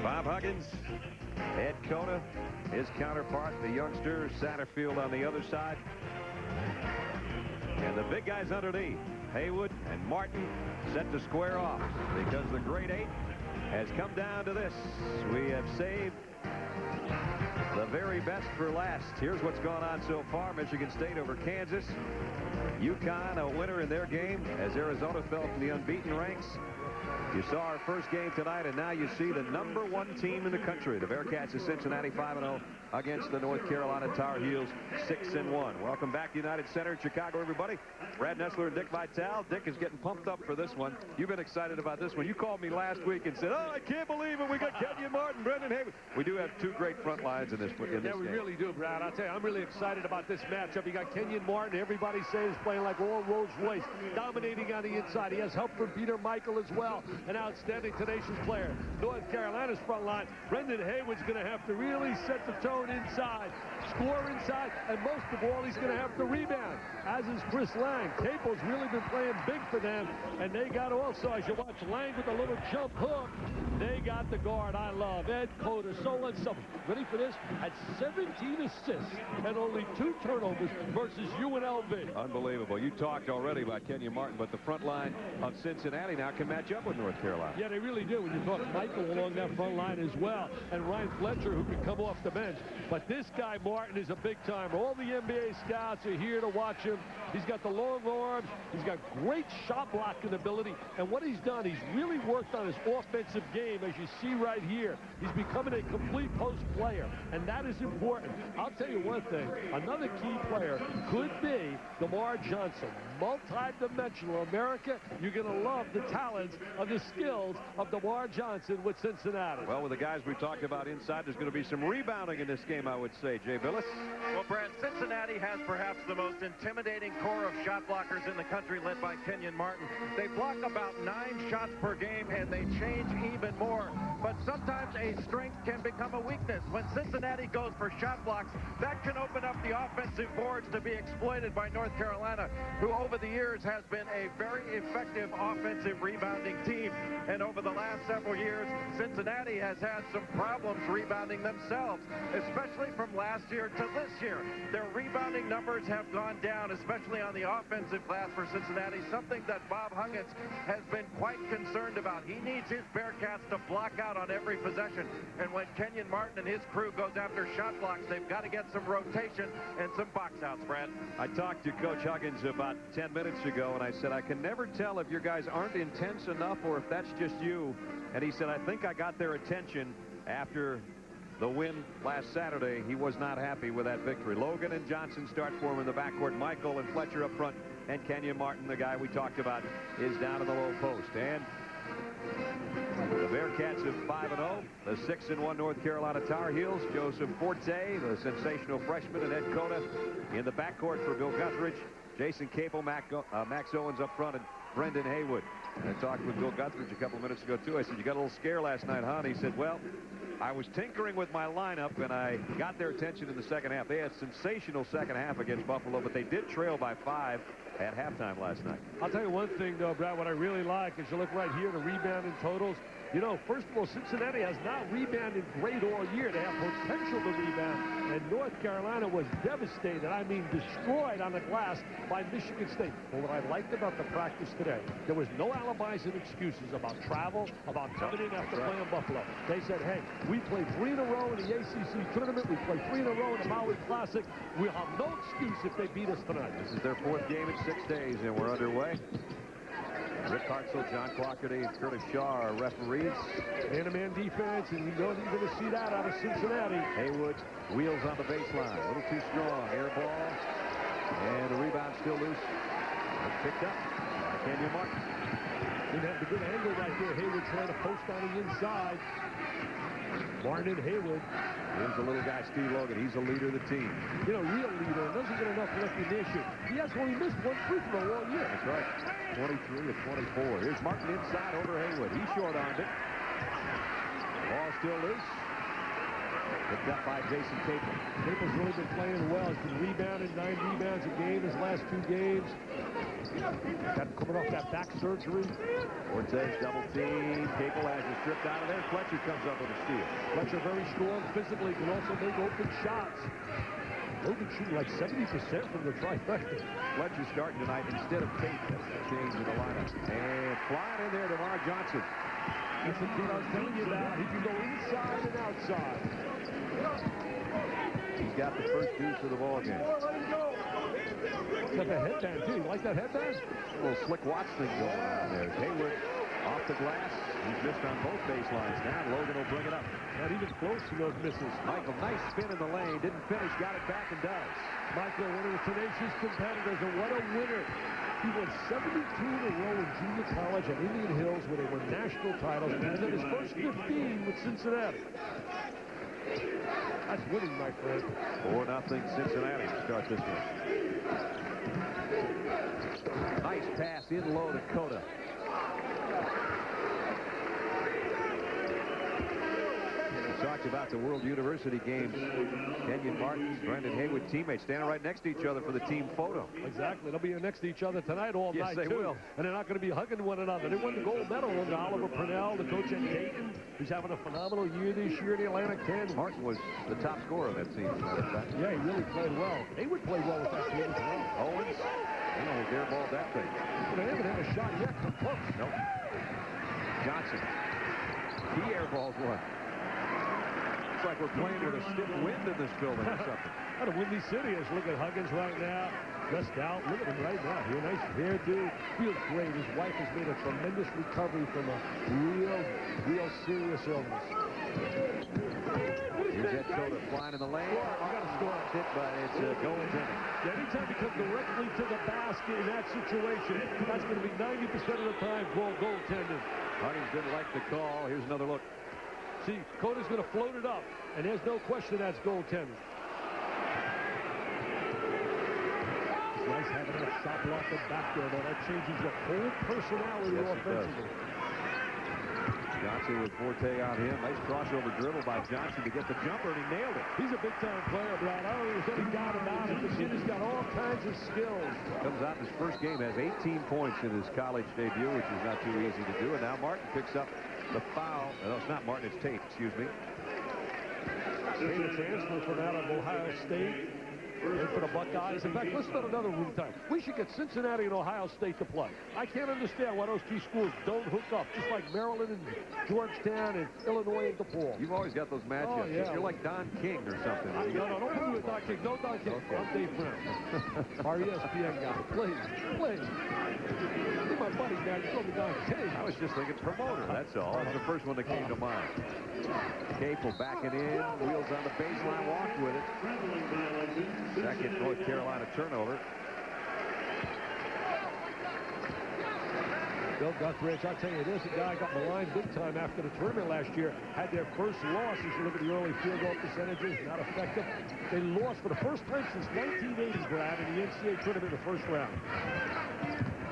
Bob Huggins, Ed Cota, his counterpart, the youngster, Satterfield on the other side. And the big guys underneath, Haywood and Martin, set to square off because the grade 8 has come down to this. We have saved the very best for last. Here's what's gone on so far. Michigan State over Kansas. UConn a winner in their game as Arizona fell from the unbeaten ranks. You saw our first game tonight, and now you see the #1 team in the country. The Bearcats of Cincinnati 5-0 against the North Carolina Tar Heels 6-1. Welcome back to United Center in Chicago, everybody. Brad Nessler and Dick Vitale. Dick is getting pumped up for this one. You've been excited about this one. You called me last week and said, "Oh, I can't believe it. We got Kenyon Martin, Brendan Haywood." We do have two great front lines in this game. Yeah, we really do, Brad. I'll tell you, I'm really excited about this matchup. You got Kenyon Martin. Everybody says playing like all Rolls-Royce, dominating on the inside. He has help from Peter Michael as well. An outstanding, tenacious player. North Carolina's front line, Brendan Haywood's going to have to really set the tone inside, score inside, and most of all, he's going to have to rebound, as is Chris Lang. Capel's really been playing big for them, and they got also, as you watch Lang with a little jump hook, they got the guard I love, Ed Cota, so unselfish. Ready for this? At 17 assists and only 2 turnovers versus UNLV. Unbelievable. You talked already about Kenyon Martin, but the front line of Cincinnati now can match up with North Carolina. Yeah, they really do. When you talk Michael along that front line as well, and Ryan Fletcher, who can come off the bench. But this guy, Martin, is a big-timer. All the NBA scouts are here to watch him. He's got the long arms. He's got great shot blocking ability. And what he's done, he's really worked on his offensive game, as you see right here. He's becoming a complete post player, and that is important. I'll tell you one thing. Another key player could be DeMar Johnson. Multi-dimensional America. You're going to love the talents of the skills of DeMar Johnson with Cincinnati. Well, with the guys we talked about inside, there's going to be some rebounding in this game, I would say. Jay Billis? Well, Brad, Cincinnati has perhaps the most intimidating core of shot blockers in the country, led by Kenyon Martin. They block about 9 shots per game, and they change even more. But sometimes a strength can become a weakness. When Cincinnati goes for shot blocks, that can open up the offensive boards to be exploited by North Carolina, who over the years has been a very effective offensive rebounding team. And over the last several years, Cincinnati has had some problems rebounding themselves, especially from last year to this year. Their rebounding numbers have gone down, especially on the offensive glass for Cincinnati, something that Bob Huggins has been quite concerned about. He needs his Bearcats to block out on every possession. And when Kenyon Martin and his crew goes after shot blocks, they've got to get some rotation and some box outs, Brad. I talked to Coach Huggins about 10 minutes ago, and I said, I can never tell if your guys aren't intense enough or if that's just you. And he said, I think I got their attention after the win last Saturday. He was not happy with that victory. Logan and Johnson start for him in the backcourt. Michael and Fletcher up front. And Kenyon Martin, the guy we talked about, is down in the low post. And the Bearcats of 5-0. The 6-1 North Carolina Tar Heels. Joseph Forte, the sensational freshman, and Ed Cota in the backcourt for Bill Guthridge. Jason Capel, Max Owens up front, and Brendan Haywood. And I talked with Bill Guthridge a couple of minutes ago, too. I said, you got a little scare last night, huh? And he said, well, I was tinkering with my lineup, and I got their attention in the second half. They had a sensational second half against Buffalo, but they did trail by 5 at halftime last night. I'll tell you one thing, though, Brad, what I really like is you look right here, the rebounding totals. You know, first of all, Cincinnati has not rebounded great all year. They have potential to rebound. And North Carolina was devastated, I mean destroyed on the glass by Michigan State. But what I liked about the practice today, there was no alibis and excuses about travel, about coming in after playing Buffalo. They said, hey, we played 3 in a row in the ACC tournament. We played 3 in a row in the Maui Classic. We'll have no excuse if they beat us tonight. This is their 4th game in 6 days, and we're underway. Rick Hartzell, John Clockerty, and Curtis Shaw are referees. Man-to-man defense, and you know you're going to see that out of Cincinnati. Haywood wheels on the baseline. A little too strong. Air ball. And the rebound still loose. It's picked up by Kenyon Martin. Didn't have the good angle right there. Haywood trying to post on the inside. Martin and Haywood. Here's the little guy, Steve Logan. He's the leader of the team. You know, real leader. Doesn't get enough recognition. He has only missed 1 free throw all year. That's right. 23 of 24. Here's Martin inside over Haywood. He short-armed it. Ball still loose. Picked up by Jason Capel. Capel's really been playing well. He's been rebounding, 9 rebounds a game his last 2 games. Got coming off that back surgery. Cortez double team. Capel has it stripped out of there. Fletcher comes up with a steal. Fletcher very strong physically, can also make open shots. Logan shooting like 70% from the trifecta. Fletcher starting tonight instead of Tate. That's the change in the lineup. And flying in there, DeMar Johnson. That's the kid I was telling you about. He can go inside and outside. He's got the first deuce of the ball game. He's got the headband, too. You like that headband? A little slick watch thing going on there. Hayward off the glass. He's missed on both baselines now. Logan will bring it up. Not even close to those misses. Michael, nice spin in the lane. Didn't finish. Got it back and does. Michael, one of the tenacious competitors, and what a winner. He won 72 in a row in junior college at Indian Hills where they won national titles, and then his first 15 with Cincinnati. That's winning, my friend. 4-0 Cincinnati to start this one. Nice pass in low to Cota. Talked about the World University games. Kenyon Martin, Brendan Haywood teammates standing right next to each other for the team photo. Exactly. They'll be next to each other tonight all night, Yes, they will. And they're not going to be hugging one another. They won the gold medal under Oliver Purnell, the coach at Dayton, who's having a phenomenal year this year in the Atlanta Cans. Martin was the top scorer of that team, as a matter of fact. Yeah, he really played well. Haywood played well with that team as well. Owens, he almost airballed that thing. But they haven't had a shot yet. Come close. Nope. Johnson, he airballs one. Looks like we're playing with a stiff wind in this building or something. What a windy city is. Look at Huggins right now. Dressed out. Look at him right now. Here, nice hairdo. Feels great. His wife has made a tremendous recovery from a real serious illness. Here's Ed Cota flying in the lane. I got to score. Hit, but it's a goaltender. Anytime you come directly to the basket in that situation, that's going to be 90% of the time goaltending. Huggins didn't like the call. Here's another look. See, Cota's going to float it up, and there's no question that's goaltending. It's nice having that shot block back there, though. That changes the whole personality offensively. Johnson with Forte on him. Nice crossover dribble by Johnson to get the jumper, and he nailed it. He's a big-time player, Brad. I don't think there's any doubt about it. The kid has got all kinds of skills. Comes out in his first game, has 18 points in his college debut, which is not too easy to do. And now Martin picks up the foul. No, it's not Martin, it's Tate, excuse me. Tate, a transfer from out of Ohio State. In for the Buckeyes. In fact, let's start another room time. We should get Cincinnati and Ohio State to play. I can't understand why those two schools don't hook up, just like Maryland and Georgetown and Illinois and DePaul. You've always got those matchups. Oh, yeah. You're like Don King or something. No, don't put me with Don King. No Don King. Okay. I'm Dave Brown. Our ESPN guy. Please. You're my buddy, man. You call me Don King. I was just thinking promoter, that's all. That's the first one that came to mind. Capel backing in, wheels on the baseline, walked with it. Second North Carolina turnover. Bill Guthridge, I'll tell you this, a guy got maligned big time after the tournament last year, had their first loss. As you look at the early field goal percentages, not effective. They lost for the first time since 1980, Brad, in the NCAA tournament in the first round.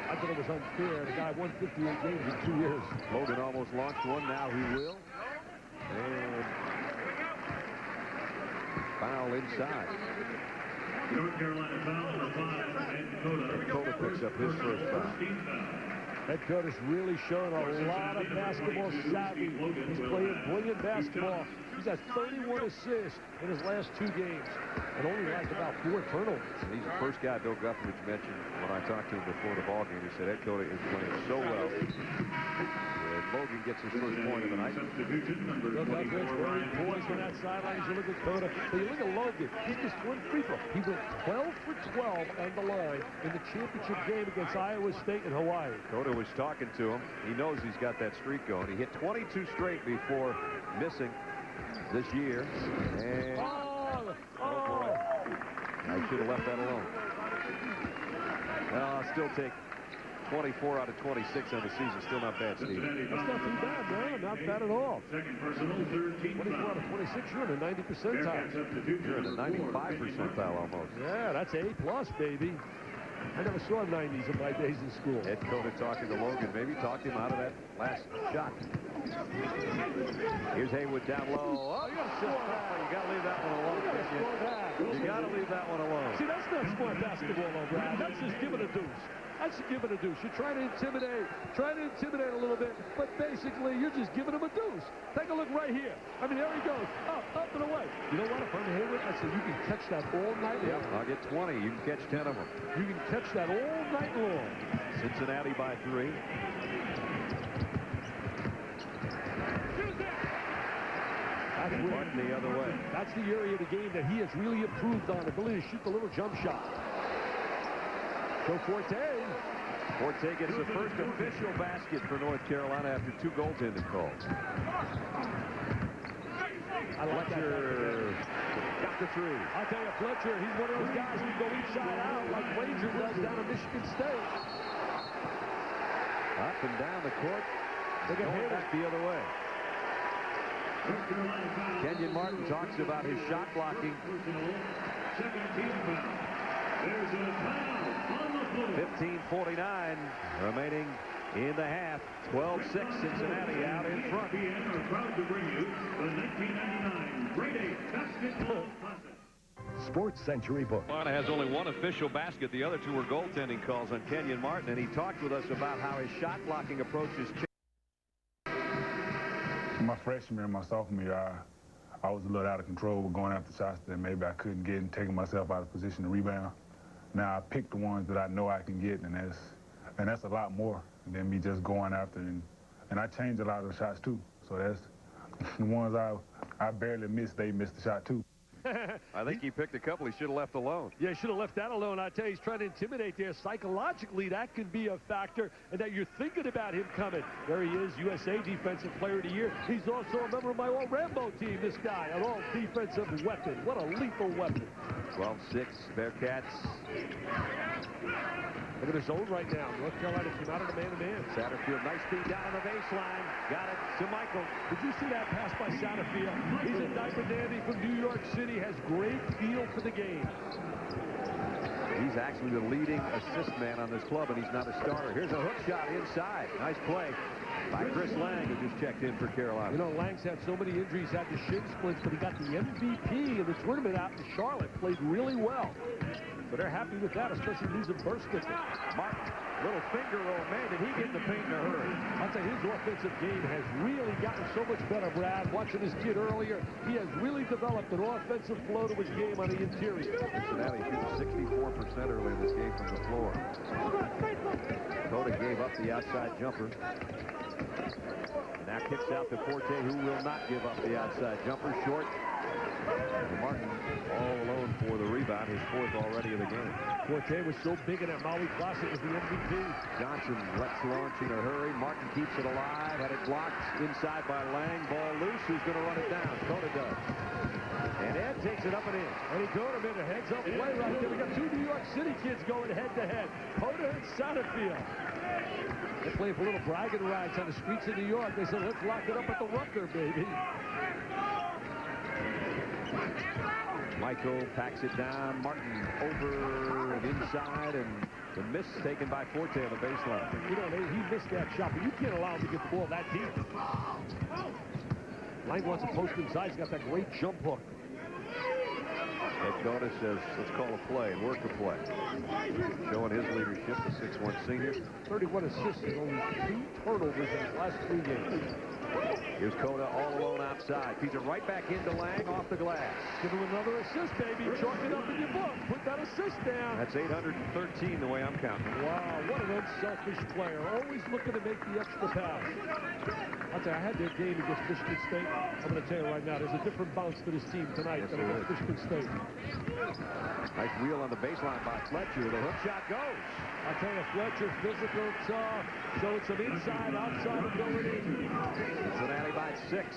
I thought it was unfair. The guy won 58 games in 2 years. Logan almost launched one, now he will. And foul inside. North Carolina foul number 5, Ed Cota. Cota picks up his first foul. Ed Cota's really showing a lot of basketball savvy. He's playing brilliant basketball. He's had 31 assists in his last 2 games and only like about 4 turnovers. And he's the first guy Bill Guthridge mentioned when I talked to him before the ball game. He said Ed Cota is playing so well. And Logan gets his first point of the night. Bill Guthridge very poised on that sideline. You look at Cota. But you look at Logan. He's just one free throw. He went 12 for 12 on the line in the championship game against Iowa State and Hawaii. Cota was talking to him. He knows he's got that streak going. He hit 22 straight before missing this year. And boy, I should have left that alone. I'll still take 24 out of 26 on the season. Still not bad, Steve. That's not too bad, man. Not bad at all. 24 out of 26, you're in the 90 percentile. You're in the 95 percentile almost. Yeah, that's A+, baby. I never saw 90s in my days in school. Ed Cota talking to Logan. Maybe talked him out of that last shot. Here's Haywood down low. Oh, you got to leave that one alone. You got to leave that one alone. See, that's not smart basketball, though, Brad. That's just giving a deuce. That's just giving a deuce. You're trying to intimidate a little bit, but basically you're just giving him a deuce. Take a look right here. I mean, there he goes. Up and away. You know what? If I'm Haywood, I say you can catch that all night long. I'll get 20. You can catch 10 of them. You can catch that all night long. Cincinnati by 3. Martin the other way. That's the area of the game that he has really improved on, ability to shoot the little jump shot. So Forte gets the first official basket for North Carolina after 2 goaltending calls. Fletcher got the 3. I'll tell you, Fletcher, he's one of those guys who go inside out like Ranger does down at Michigan State. Up and down the court. They get hit back the other way. Kenyon Martin talks about his shot blocking. 15:49 remaining in the half. 12-6 Cincinnati out in front. Are proud to bring you the 1999 Grade 8 Basketball Classic. Sports Century book. Carolina has only one official basket. The other 2 were goaltending calls on Kenyon Martin, and he talked with us about how his shot blocking approach has changed. My freshman and my sophomore year, I was a little out of control with going after shots that maybe I couldn't get and taking myself out of position to rebound. Now I pick the ones that I know I can get, and that's a lot more than me just going after. And I change a lot of the shots too. So that's the ones I barely missed. They missed the shot too. I think he picked a couple he should have left alone. Yeah, he should have left that alone. I tell you, he's trying to intimidate there. Psychologically, that could be a factor, and that you're thinking about him coming. There he is, USA Defensive Player of the Year. He's also a member of my All-Rambo team, this guy, an all-defensive weapon. What a lethal weapon. 12-6, Bearcats. Look at the zone right now. North Carolina came out of the man-to-man. Satterfield, nice feed down on the baseline. Got it to Michael. Did you see that pass by Satterfield? He's a diaper dandy from New York City, has great feel for the game. He's actually the leading assist man on this club, and he's not a starter. Here's a hook shot inside. Nice play by Chris Lang, who just checked in for Carolina. You know, Lang's had so many injuries, had the shin splints, but he got the MVP in the tournament out in Charlotte. Played really well. So they're happy with that, especially losing Burstick. Martin, little finger roll. Man, did he get in the paint in a hurry. I'll tell you, his offensive game has really gotten so much better, Brad. Watching this kid earlier, he has really developed an offensive flow to his game on the interior. Cincinnati shoots 64% early in this game from the floor. Cota gave up the outside jumper. Now kicks out to Forte, who will not give up the outside jumper. Short. And Martin all alone for the rebound, his 4th already of the game. Forte was so big in that Maui Classic as the MVP. Johnson lets launch in a hurry. Martin keeps it alive. Had it blocked inside by Lang. Ball loose. Who's going to run it down? Cota does. And Ed takes it up and in. And he Cota made a heads-up play right there. We got 2 New York City kids going head-to-head. Cota and Satterfield. They're playing for little bragging rights on the streets of New York. They said, let's lock it up at the Rucker, baby. Michael packs it down. Martin over and inside, and the miss taken by Forte on the baseline. You know, he missed that shot, but you can't allow him to get the ball that deep. Lang wants to post inside. He's got that great jump hook. Ed Cota says, let's call a play, work a play. Showing his leadership, the 6'1 senior. 31 assists and only 2 turnovers in his last 3 games. Here's Cota all alone outside. Feeds it right back into Lang off the glass. Give him another assist, baby. Chalk it up in your book. Put that assist down. That's 813 the way I'm counting. Wow, what an unselfish player. Always looking to make the extra pass. I'll tell you, I had their game against Michigan State. I'm going to tell you right now, there's a different bounce to this team tonight than against Michigan State. Nice wheel on the baseline by Fletcher. The hook shot goes. I'll tell you, Fletcher, physical, tough. Showing some inside, outside ability. Cincinnati by 6.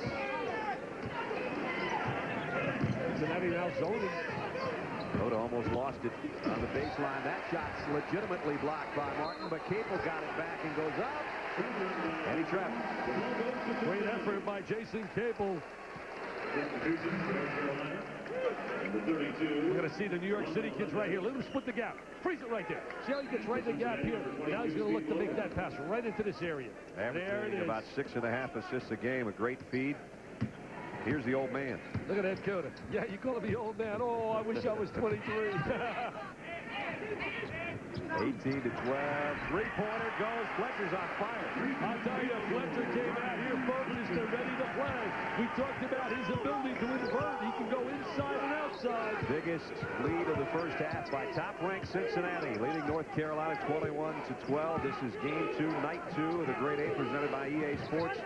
Cincinnati now zoning. Cota almost lost it on the baseline. That shot's legitimately blocked by Martin, but Capel got it back and goes up. And he trapped. Great effort by Jason Capel. We're going to see the New York City kids right here. Let him split the gap. Freeze it right there. See how he gets right in the gap here? Now he's going to look to make that pass right into this area. Averaging about 6.5 assists a game, a great feed. Here's the old man. Look at Ed Cota. Yeah, you call him the old man. Oh, I wish I was 23. 18 to 12. Three-pointer goes. Fletcher's on fire. I'll tell you, Fletcher came out here focused and ready to play. We talked about his ability to invert. He can go inside and outside. Biggest lead of the first half by top-ranked Cincinnati, leading North Carolina 21 to 12. This is game 2, night 2 of the Grade A presented by EA Sports.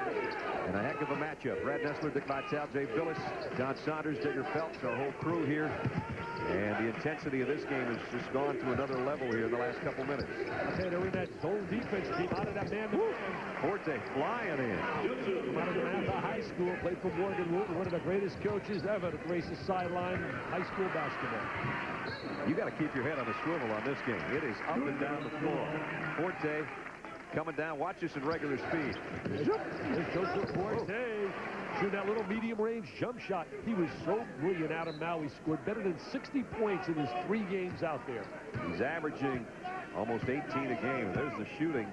And a heck of a matchup. Brad Nessler, Dick Vitale, Jay Billis, John Saunders, Digger Phelps, our whole crew here. And the intensity of this game has just gone to another level here in the last couple minutes. Okay, they're in that zone defense team out of that man-to-man. Forte flying in. Out of Atlanta High School, played for Morgan Wooten, one of the greatest coaches ever to grace the sideline in high school basketball. You got to keep your head on the swivel on this game. It is up and down the floor. Forte coming down. Watch this in regular speed. There's Joseph Forte. Shooting that little medium-range jump shot. He was so brilliant out of Maui. Scored better than 60 points in his 3 games out there. He's averaging almost 18 a game. There's the shooting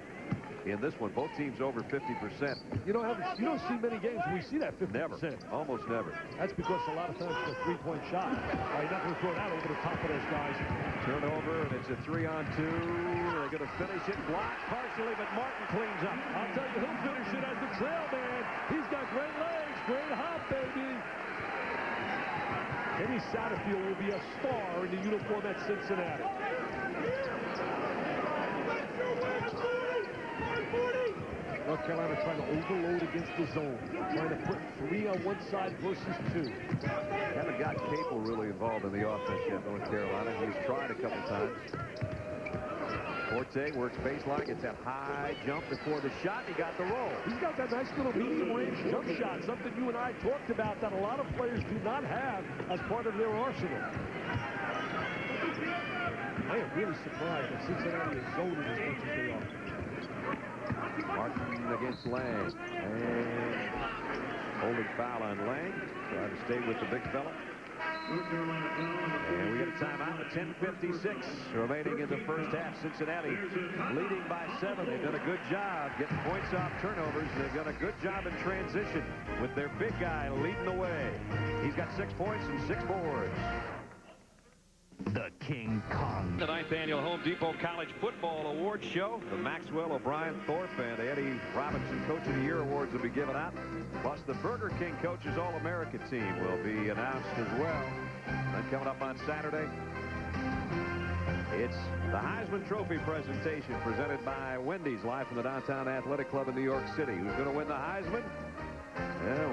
in this one. Both teams over 50%. You don't see many games where we see that 50%. Never. Almost never. That's because a lot of times it's a 3-point shot. You're not going to throw that over the top of those guys. Turnover, and it's a 3-on-2. They're going to finish it. Blocked partially, but Martin cleans up. I'll tell you, he'll finish it as the trail man. He's got great legs, great hop, baby. Eddie Satterfield will be a star in the uniform at Cincinnati. North Carolina trying to overload against the zone. Trying to put 3 on one side versus 2. Haven't got Capel really involved in the offense yet, North Carolina. He's tried a couple times. Forte works baseline, gets that high jump before the shot. He got the roll. He's got that nice little medium-range jump shot, something you and I talked about that a lot of players do not have as part of their arsenal. I am really surprised that Cincinnati is zoning as much as they are. Martin against Lang. And holding foul on Lang. Trying to stay with the big fella. And we get a timeout at 10:56 remaining in the first half. Cincinnati leading by 7. They've done a good job getting points off turnovers. They've done a good job in transition with their big guy leading the way. He's got 6 points and 6 boards. The King Kong. The 9th annual Home Depot College Football Awards Show. The Maxwell, O'Brien, Thorpe, and Eddie Robinson Coach of the Year awards will be given out. Plus, the Burger King Coaches All-American team will be announced as well. Then coming up on Saturday, it's the Heisman Trophy presentation presented by Wendy's live from the Downtown Athletic Club in New York City. Who's going to win the Heisman?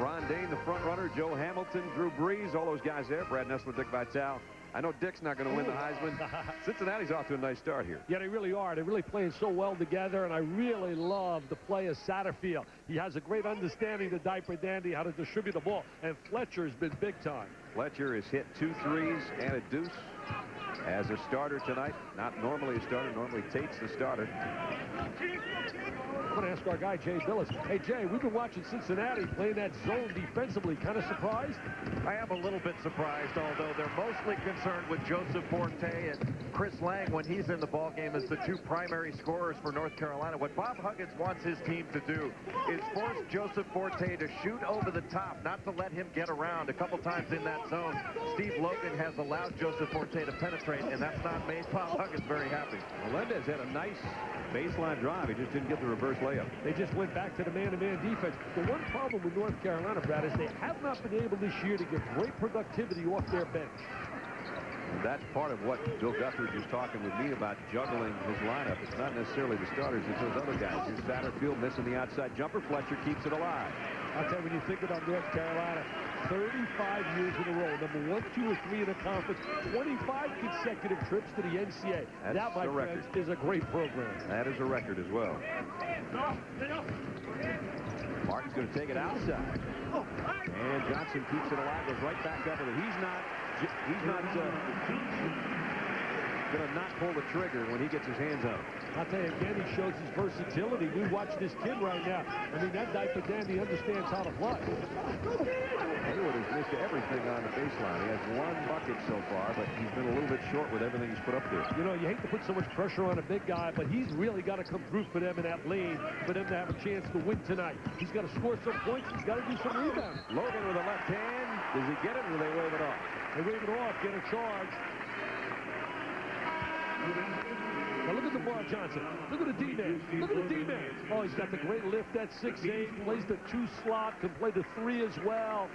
Ron Dane, the front runner, Joe Hamilton, Drew Brees, all those guys there. Brad Nessler, Dick Vitale. I know Dick's not going to win the Heisman. Cincinnati's off to a nice start here. Yeah, they really are. They're really playing so well together, and I really love the play of Satterfield. He has a great understanding, the diaper dandy, how to distribute the ball, and Fletcher's been big time. Fletcher has hit 2 threes and a deuce as a starter tonight. Not normally a starter. Normally Tate's the starter. I'm going to ask our guy, Jay Billis. Hey, Jay, we've been watching Cincinnati playing that zone defensively. Kind of surprised? I am a little bit surprised, although they're mostly concerned with Joseph Forte and Chris Lang when he's in the ballgame as the 2 primary scorers for North Carolina. What Bob Huggins wants his team to do is force Joseph Forte to shoot over the top, not to let him get around. A couple times in that zone, Steve Logan has allowed Joseph Forte to penetrate, and that's not made Bob Huggins very happy. Melendez had a nice baseline drive. He just didn't get the reverse layup. They just went back to the man-to-man defense. The one problem with North Carolina, Brad, is they have not been able this year to get great productivity off their bench. And that's part of what Bill Guthridge was talking with me about, juggling his lineup. It's not necessarily the starters, it's those other guys. Here's Satterfield missing the outside jumper. Fletcher keeps it alive. I'll tell you, when you think about North Carolina, 35 years in a row, number 1, 2, or 3 in the conference, 25 consecutive trips to the NCAA. That, my friends, is a great program. That is a record as well. Martin's going to take it outside. And Johnson keeps it alive, goes right back up with it. He's not going to not pull the trigger when he gets his hands on it. I'll tell you again, he shows his versatility. We watch this kid right now. I mean, that diaper dandy understands how to play. Hayward has missed everything on the baseline. He has one bucket so far, but he's been a little bit short with everything he's put up there. You know, you hate to put so much pressure on a big guy, but he's really got to come through for them in that lane for them to have a chance to win tonight. He's got to score some points. He's got to do some rebounds. Logan with a left hand. Does he get it, or do they wave it off? They wave it off, get a charge. Now look at Lamar Johnson. Look at the D-man. Look at the D-man. Oh, he's got the great lift at 6'8", plays the 2 slot, can play the 3 as well.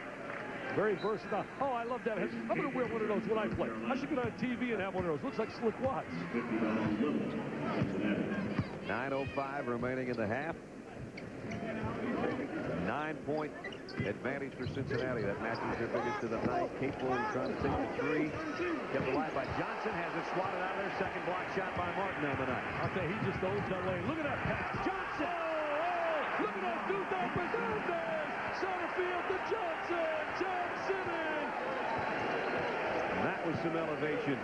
Very versatile. Oh, I love that. I'm going to wear one of those when I play. I should get on TV and have one of those. Looks like Slick Watts. 9:05 remaining in the half. 9-point advantage for Cincinnati. That matches their biggest of the night. Capable trying to take the 3. Kept alive by Johnson. Has it swatted out of there. Second block shot by Martin on the night. I'll tell you, he just owns that lane. Look at that pass. Johnson! Oh, look at that dude down Fernandez. Center field to Johnson. Johnson in. And that was some elevation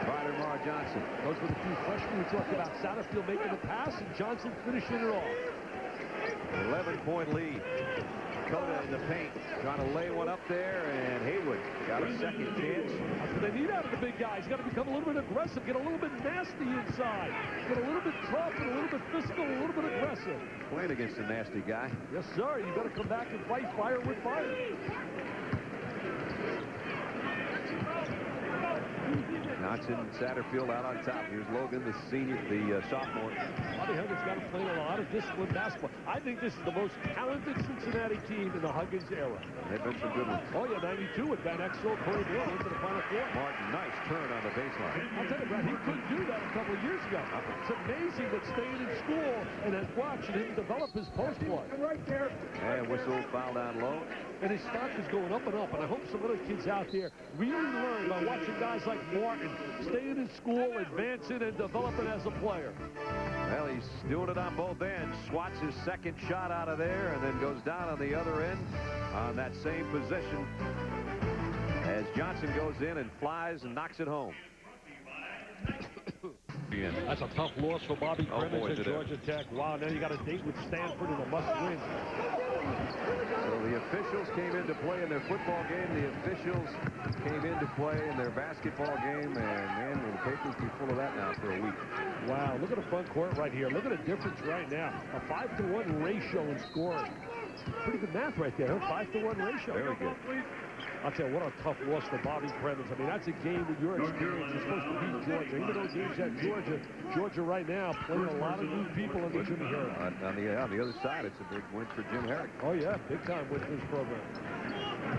by Lamar Johnson. Those were the 2 freshmen we talked about. Satterfield making the pass and Johnson finishing it off. 11-point lead. Cota in the paint, trying to lay one up there, and Haywood got a second chance. That's what they need out of the big guy. He's got to become a little bit aggressive, get a little bit nasty inside, get a little bit tough and a little bit physical, a little bit aggressive. Playing against a nasty guy. Yes, sir. You got to come back and fight fire with fire. Johnson and Satterfield out on top. Here's Logan, the senior, the sophomore. Bobby Huggins got to play a lot of disciplined basketball. I think this is the most talented Cincinnati team in the Huggins era. They've been some good ones. Oh, yeah, 92 with Van Exel, Corey Dale into the Final Four. Martin, nice turn on the baseline. I'll tell you, Brad, he couldn't do that a couple of years ago. It's amazing that staying in school and then watching him develop his post play. Right there. And whistle, foul down low. And his stock is going up and up, and I hope some other kids out there really learn by watching guys like Martin staying in school, advancing, and developing as a player. Well, he's doing it on both ends. Swats his second shot out of there and then goes down on the other end on that same position as Johnson goes in and flies and knocks it home. That's a tough loss for Bobby Cremins at Georgia Tech. Wow, now you got a date with Stanford and a must-win. So the officials came into play in their football game. The officials came into play in their basketball game. And, man, will the papers be full of that now for a week. Wow, look at the front court right here. Look at the difference right now. A 5-to-1 ratio in scoring. Pretty good math right there, huh? 5-to-1 ratio. Very good. I'll tell you, what a tough loss for Bobby Cremins. I mean, that's a game with your experience. You're supposed to beat Georgia. Even though games at Georgia right now playing a lot of new people under Jim Herrick. On the other side, it's a big win for Jim Herrick. Oh, yeah, big time win for his program.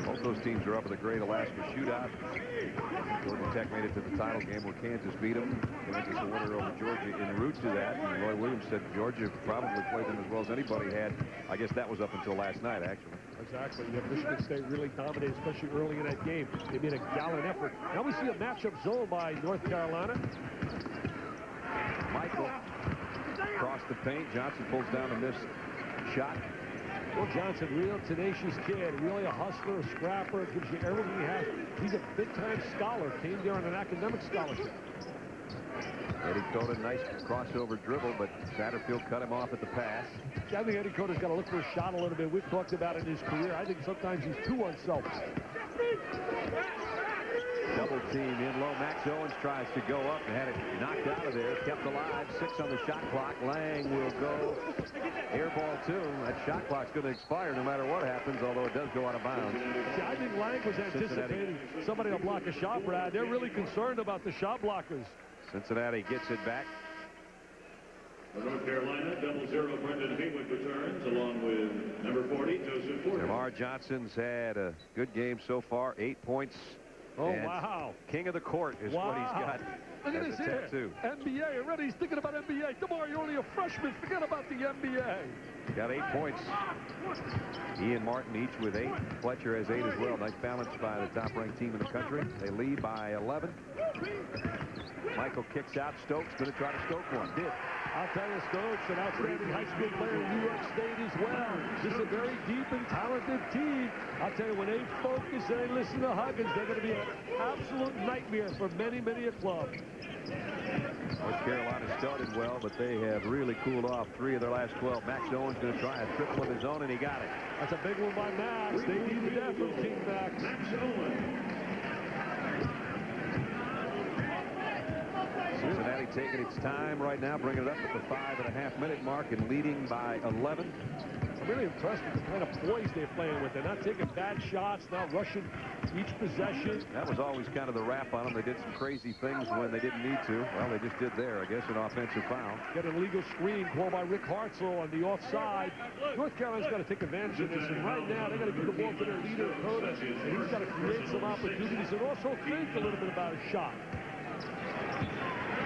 Both those teams are up in the Great Alaska Shootout. Georgia Tech made it to the title game where Kansas beat them. Kansas a winner over Georgia en route to that. And Roy Williams said Georgia probably played them as well as anybody had. I guess that was up until last night, actually. Exactly. You have Michigan State really dominated, especially early in that game. They made a gallant effort. Now we see a matchup zone by North Carolina. Michael across the paint. Johnson pulls down a missed shot. Will Johnson, real tenacious kid, really a hustler, a scrapper, gives you everything he has. He's a big-time scholar, came there on an academic scholarship. Ed Cota, nice crossover dribble, but Satterfield cut him off at the pass. I think Ed Cota's got to look for a shot a little bit. We've talked about it in his career. I think sometimes he's too unselfish. Double team in low. Max Owens tries to go up and had it knocked out of there. Kept alive. 6 on the shot clock. Lang will go. Air ball, too. That shot clock's going to expire no matter what happens, although it does go out of bounds. See, I think Lang was anticipating somebody to block a shot, Brad. They're really concerned about the shot blockers. Cincinnati gets it back. North Carolina, 00 Brendan Haywood returns, along with number 40, Joseph Forte. Lamar Johnson's had a good game so far. 8 points. Oh, wow. King of the court is what he's got. Look at this here. Tattoo. NBA already. He's thinking about NBA. Tomorrow, you're only a freshman. Forget about the NBA. Got 8 points. Ian Martin each with 8. Fletcher has 8 as well. Nice balance by the top-ranked team in the country. They lead by 11. Michael kicks out. Stokes going to try to stoke one. Did. I'll tell you, Stokes, an outstanding high school player in New York State as well. This is a very deep and talented team. I'll tell you, when they focus and they listen to Huggins, they're going to be an absolute nightmare for many, many a club. North Carolina started well, but they have really cooled off 3 of their last 12. Max Owens going to try a triple of his own, and he got it. That's a big one by Max. They needed that from King Max. Cincinnati taking its time right now, bringing it up at the 5.5-minute mark and leading by 11. I'm really impressed with the kind of poise they're playing with. They're not taking bad shots, not rushing each possession. That was always kind of the rap on them. They did some crazy things when they didn't need to. Well, they just did there, I guess, an offensive foul. Get an illegal screen called by Rick Hartzell on the offside. North Carolina's got to take advantage of this, and right now they got to give the ball to their leader, Cota, and he's got to create some opportunities and also think a little bit about his shot.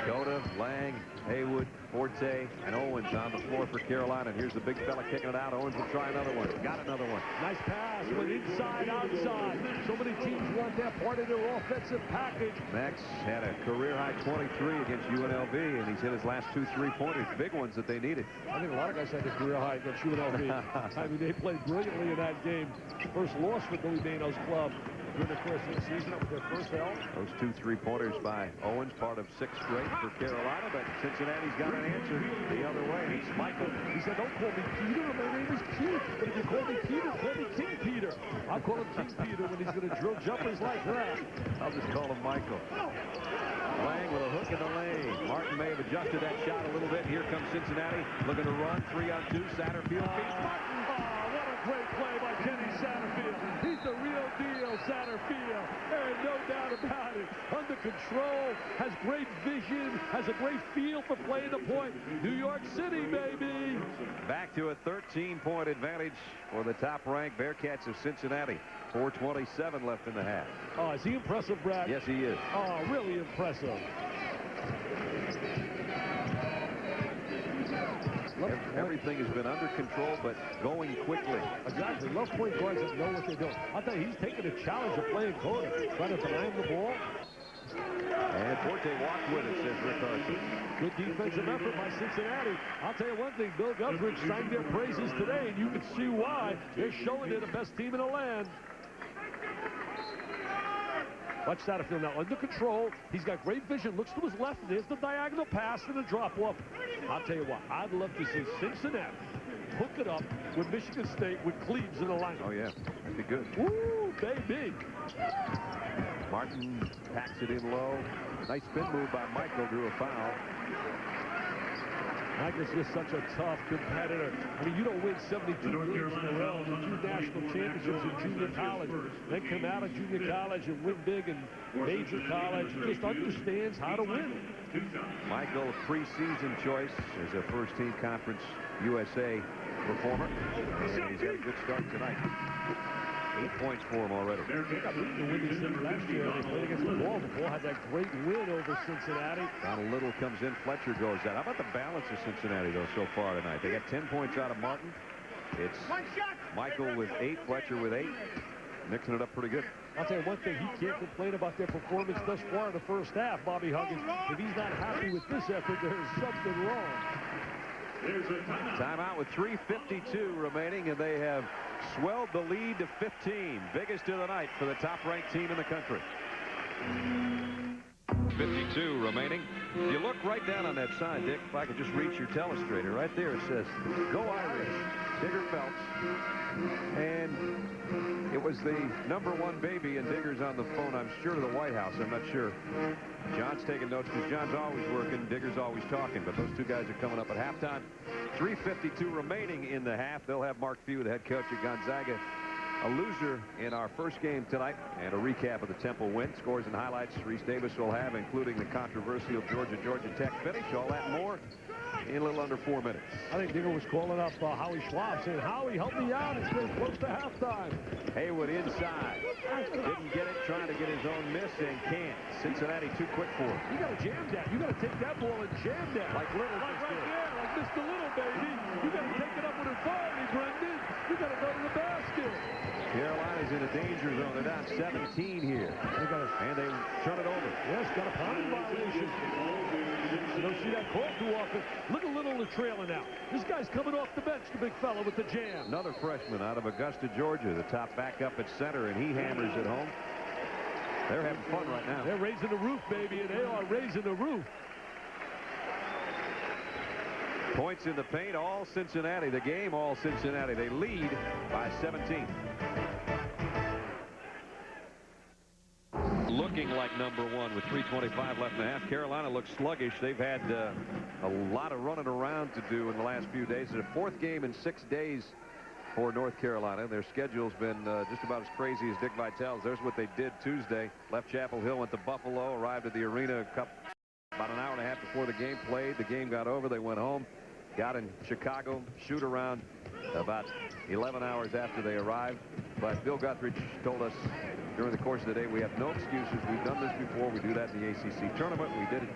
Cota, Lang, Haywood, Forte, and Owens on the floor for Carolina. And here's the big fella kicking it out. Owens will try another one. Got another one. Nice pass. Went inside, outside. So many teams want that part of their offensive package. Max had a career-high 23 against UNLV, and he's hit his last 2 3-pointers, big ones that they needed. I think a lot of guys had a career high against UNLV. I mean, they played brilliantly in that game. First loss for Billy Dano's club during the course of the season with their first L. Those 2 3-pointers by Owens, part of 6 straight for Carolina, but Cincinnati's got an answer the other way. It's Michael. He said, don't call me Peter, my name is Keith. But if you call me Peter, call me King Peter. I'll call him King Peter when he's going to drill jumpers like that. I'll just call him Michael. Lang with a hook in the lane. Martin may have adjusted that shot a little bit. Here comes Cincinnati looking to run. 3-on-2. Satterfield beats Martin. What a great play by Kenny Satterfield. He's the real deal, Satterfield. There is no doubt about it. Under control, has great vision, has a great feel for playing the point. New York City, baby. Back to a 13-point advantage for the top-ranked Bearcats of Cincinnati. 4:27 left in the half. Oh, is he impressive, Brad? Yes, he is. Oh, really impressive. Everything has been under control, but going quickly. Exactly. Love point guards that know what they're doing. I'll tell you, he's taking a challenge of playing Cota, trying to demand the ball. And Forte walked with it, says Rick Hartzell. Good defensive effort by Cincinnati. I'll tell you one thing, Bill Guthridge sang their praises today, and you can see why. They're showing they're the best team in the land. Watch Satterfield now under control. He's got great vision. Looks to his left. There's the diagonal pass and the drop-off. I'll tell you what, I'd love to see Cincinnati hook it up with Michigan State with Cleves in the lineup. Oh, yeah. That'd be good. Woo, baby. Martin packs it in low. Nice spin move by Michael. Drew a foul. Michael's just such a tough competitor. I mean, you don't win 72 games in a row, the 2 national championships in junior college, then come out of junior college and win big in major college. He just understands how to win. Michael, preseason choice as a first-team Conference USA performer. And he's had a good start tonight. 8 points for him already. They got beaten to win these things last year. They played against the ball. The ball had that great win over Cincinnati. Donald Little comes in. Fletcher goes out. How about the balance of Cincinnati, though, so far tonight? They got 10 points out of Martin. It's Michael with 8, Fletcher with 8. Mixing it up pretty good. I'll tell you one thing, he can't complain about their performance thus far in the first half, Bobby Huggins. If he's not happy with this effort, there's something wrong. Timeout with 3:52 remaining, and they have swelled the lead to 15. Biggest of the night for the top-ranked team in the country. 52 remaining. If you look right down on that sign, Dick, if I could just reach your telestrator, right there it says, "Go Irish, Digger Phelps." And it was the #1 baby, and Digger's on the phone, I'm sure, to the White House. I'm not sure. John's taking notes because John's always working. Digger's always talking, but those two guys are coming up at halftime. 3:52 remaining in the half. They'll have Mark Few, the head coach at Gonzaga, a loser in our first game tonight, and a recap of the Temple win. Scores and highlights Reese Davis will have, including the controversial Georgia Tech finish. All that and more in a little under 4 minutes. I think Digger was calling up Howie Schwab, saying, "Howie, help me out. It's getting close to halftime." Haywood inside. Didn't get it, trying to get his own miss, and can't. Cincinnati too quick for him. You got to jam that. You got to take that ball and jam that. Like Little right just did. there, like Mr. Little, baby. You got to take it up with authority, Brendan. You got to go to the basket. Carolina's in a danger zone. They're down 17 here. And they turn it over. Yes, got a pounding violation. You don't see that call too often. Look at Little trailing now. This guy's coming off the bench, the big fella with the jam. Another freshman out of Augusta, Georgia, the top backup at center, and he hammers it home. They're having fun right now. They're raising the roof, baby, and they are raising the roof. Points in the paint, all Cincinnati. The game, all Cincinnati. They lead by 17. Looking like number one with 3:25 left in the half. Carolina looks sluggish. They've had a lot of running around to do in the last few days. It's the 4th game in 6 days for North Carolina. Their schedule's been just about as crazy as Dick Vitale's. There's what they did Tuesday. Left Chapel Hill, went to Buffalo, arrived at the arena about an hour and a half before the game played. The game got over. They went home, got in Chicago, shoot around about 11 hours after they arrived. But Bill Guthridge told us during the course of the day, we have no excuses. We've done this before. We do that in the ACC tournament. We did it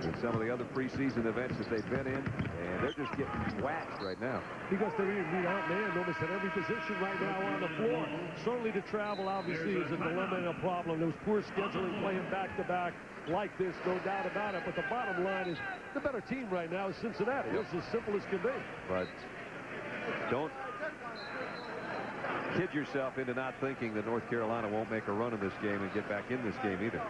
in some of the other preseason events that they've been in, and they're just getting waxed right now. Because they're being beat out, man, almost at every position right now on the floor. Certainly to travel, obviously, is a dilemma and a problem. There was poor scheduling playing back-to-back like this, no doubt about it. But the bottom line is the better team right now is Cincinnati. Yep. It's as simple as can be. But don't kid yourself into not thinking that North Carolina won't make a run in this game and get back in this game either.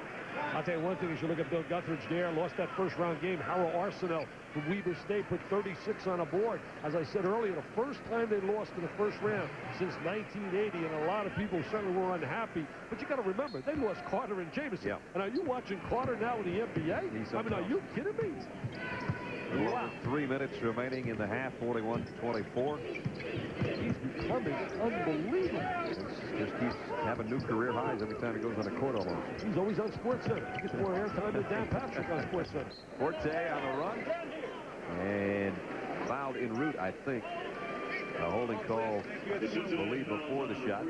I'll tell you one thing, as you look at Bill Guthridge there, lost that first-round game. Harrow Arsenal from Weber State put 36 on a board. As I said earlier, the first time they lost in the first round since 1980, and a lot of people certainly were unhappy. But you got to remember, they lost Carter and Jamison. Yeah. And are you watching Carter now in the NBA? I mean, are you kidding me? Wow. 3 minutes remaining in the half, 41-24. He's becoming unbelievable. Just keeps having new career highs every time he goes on the court almost. He's always on SportsCenter. He gets more airtime than Dan Patrick on SportsCenter. Forte on the run. And fouled en route, I think. A holding call, I believe, before the shot.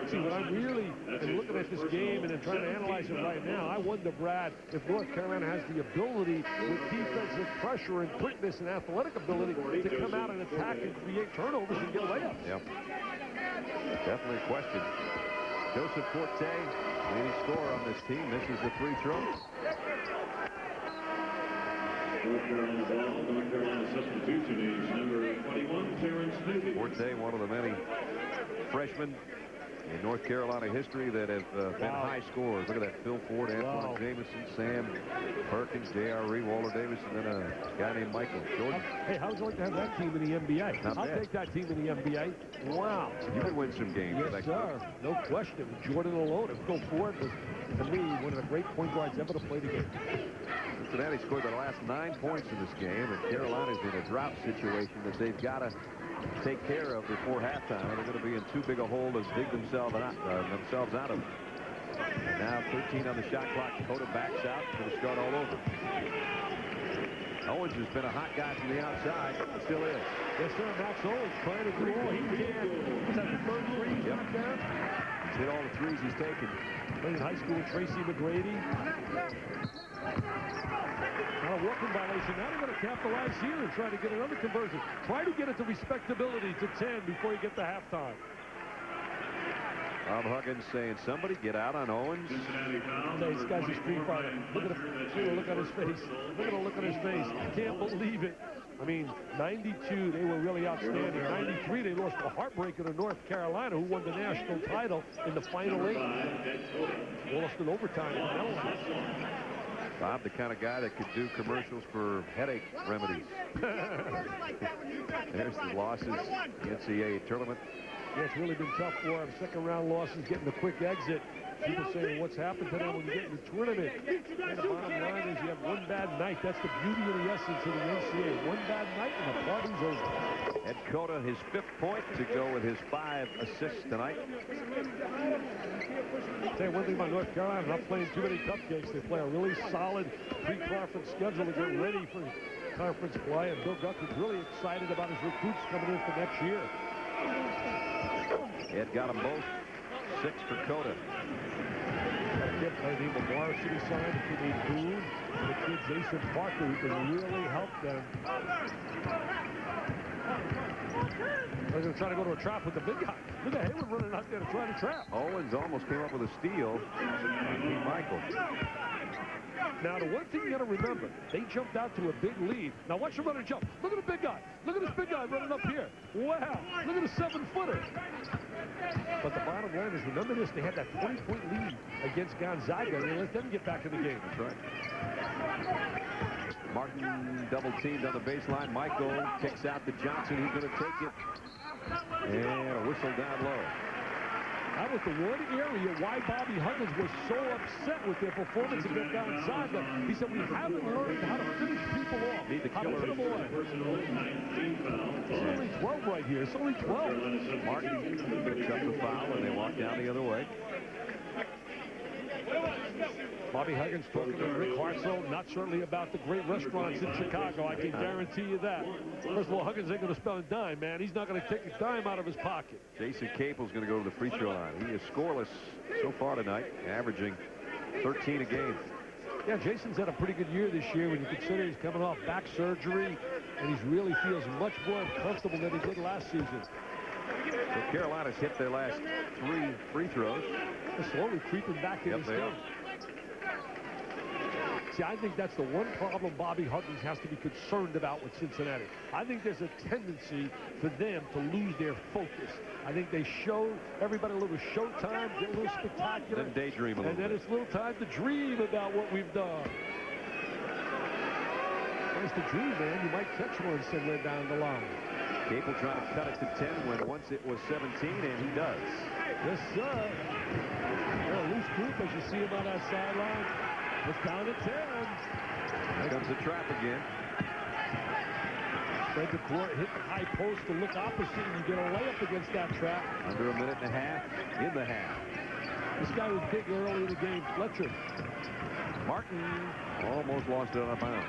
See, what I'm really looking at this game and then trying to analyze it right now, I wonder, Brad, if North Carolina has the ability with defensive pressure and quickness and athletic ability to come out and attack and create turnovers and get layups. Yep. Definitely a question. Joseph Forte, leading scorer on this team. This is the free throw. North Carolina ball. North Carolina substitution is number 21, Terrence Newby. Forte, one of the many freshmen in North Carolina history that have been high scorers. Look at that. Phil Ford, Antoine Jamison, Sam Perkins, J.R. Reed, Walter Davis, and then a guy named Michael Jordan. Hey, how would you like to have that team in the NBA? I'll take that team in the NBA. Wow. You can win some games. Yes, sir. No question. Jordan alone and Phil Ford was, to me, one of the great point guards ever to play the game. Cincinnati scored the last 9 points in this game, and Carolina's in a drought situation that they've got to take care of before halftime. They're going to be in too big a hole to dig themselves out of. And now 13 on the shot clock. Cota backs out. Going to start all over. Owens has been a hot guy from the outside. Still is. Yes, sir. Max Owens trying to do all he can. Was that the third three he's knocked down? He's hit all the threes he's taken. Played in high school with Tracy McGrady. Now a walking violation. Now they're going to capitalize here and try to get another conversion. Try to get it to respectability to 10 before you get to halftime. Bob Huggins saying, somebody get out on Owens. This guy's a street fighter. Look at the look on his face. Look at the look on his face. I can't believe it. I mean, 92, they were really outstanding. 93, they lost a heartbreaker to North Carolina, who won the national title in the Final 8. Lost in overtime in the Netherlands. Bob, the kind of guy that could do commercials for headache remedies. There's the losses in the NCAA tournament. Yeah, it's really been tough for him. Second-round losses, getting the quick exit. People saying, what's happened to them when you get in the tournament? And the bottom line is you have one bad night. That's the beauty of the essence of the NCAA. One bad night and the party's over. Ed Cota, his 5th point to go with his 5 assists tonight. I'll tell you one thing about North Carolina, not playing too many cupcakes. They play a really solid pre-conference schedule to get ready for conference play. And Bill Guthridge's really excited about his recruits coming in for next year. Ed got them both. 6 for Cota. Got a kid by the name of Varsity signed, a kid named Boone, and the kid Joseph Forte, who can really help them. They're going to try to go to a trap with the big guy. Look at Hayward running out there to try to trap. Owens almost came up with a steal. And Michael. Now, the one thing you got to remember, they jumped out to a big lead. Now, watch him run and jump. Look at the big guy. Look at this big guy running up here. Wow. Look at the 7-footer. But the bottom line is, remember this, they had that 20-point lead against Gonzaga, and they let them get back in the game. That's right. Martin double-teamed on the baseline. Michael kicks out to Johnson. He's going to take it. And a whistle down low. That was the one area why Bobby Huggins was so upset with their performance against Gonzaga. He said, we haven't learned how to finish people off. Need the how to put them away. It's only 12 right here. It's only 12. Martin picks up the foul, and they walk down the other way. Bobby Huggins talking to Rick Hartzell, not certainly about the great restaurants in Chicago. I can guarantee you that. First of all, Huggins ain't going to spend a dime, man. He's not going to take a dime out of his pocket. Jason Capel's going to go to the free throw line. He is scoreless so far tonight, averaging 13 a game. Yeah, Jason's had a pretty good year this year when you consider he's coming off back surgery, and he really feels much more comfortable than he did last season. So Carolina's hit their last 3 free throws. They're slowly creeping back in this game. See, I think that's the one problem Bobby Huggins has to be concerned about with Cincinnati. I think there's a tendency for them to lose their focus. I think they show everybody a little showtime, get a little spectacular. Then daydream a little bit. And then it's a little time to dream about what we've done. It's the dream, man. You might catch one somewhere down the line. Capel trying to cut it to 10 when once it was 17, and he does. Yes, sir. Well, loose group as you see him on that sideline. It's down to 10. Here comes the trap again. Spread the court, hit the high post to look opposite, and you get a layup against that trap. Under a minute and a half in the half. This guy was big early in the game, Fletcher. Martin almost lost it on a bounce.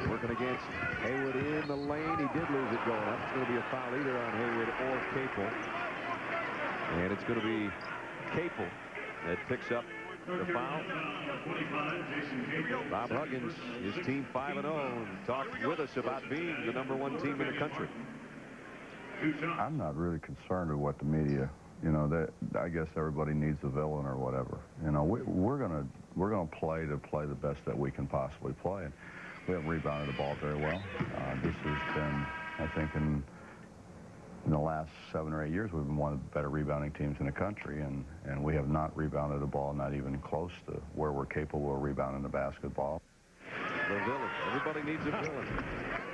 Working against Haywood in the lane. He did lose it going up. It's going to be a foul either on Haywood or Capel. And it's going to be Capel that picks up the foul. Bob Huggins, his team 5-0, and talked with us about being the #1 team in the country. I'm not really concerned with what the media, you know, I guess everybody needs a villain or whatever. You know, we're gonna play the best that we can possibly play. And we haven't rebounded the ball very well. This has been, I think, in the last 7 or 8 years, we've been one of the better rebounding teams in the country, and we have not rebounded the ball, not even close to where we're capable of rebounding the basketball. The villain. Everybody needs a villain.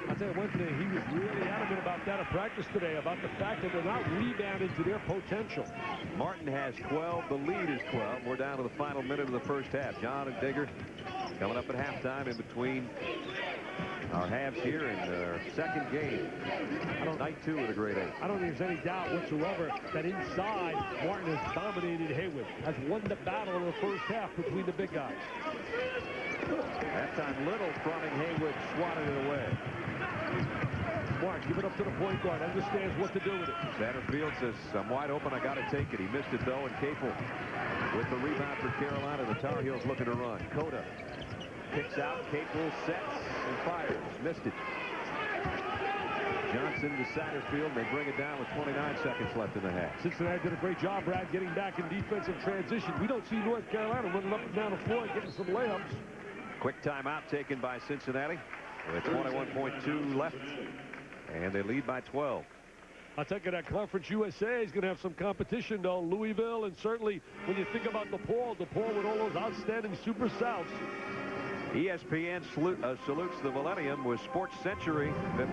I'll tell you one thing, he was really adamant about that at practice today, about the fact that they're not rebounding to their potential. Martin has 12. The lead is 12. We're down to the final minute of the first half. John and Digger coming up at halftime in between our halves here in our second game. Night 2 of the grade 8. I don't think there's any doubt whatsoever that inside, Martin has dominated Haywood, has won the battle in the first half between the big guys. Halftime, Little fronting Haywood, swatted it away. Martin, give it up to the point guard, understands what to do with it. Satterfield says, I'm wide open, I got to take it. He missed it though, and Capel with the rebound for Carolina. The Tar Heels looking to run. Cota kicks out, Capel sets and fires. Missed it. Johnson to Satterfield. They bring it down with 29 seconds left in the half. Cincinnati did a great job, Brad, getting back in defensive transition. We don't see North Carolina running up and down the floor and getting some layups. Quick timeout taken by Cincinnati with 21.2 left, and they lead by 12. I'll take it that Conference USA is going to have some competition, though. Louisville, and certainly when you think about DePaul with all those outstanding Super Souths. ESPN salutes the millennium with Sports Century, 50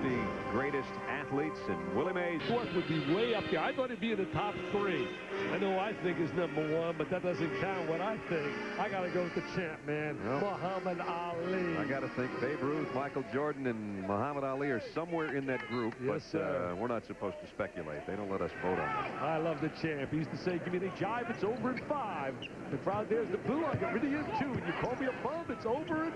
greatest athletes, and Willie Mays. Sport would be way up there. I thought he'd be in the top 3. I know I think is #1, but that doesn't count what I think. I got to go with the champ, man, Muhammad Ali. I got to think Babe Ruth, Michael Jordan, and Muhammad Ali are somewhere in that group, yes, but we're not supposed to speculate. They don't let us vote on that. I love the champ. He used to say, give me the jive, it's over in 5. The crowd there's the boo, I'll get rid of you in 2. And you call me a bum, it's over in 1.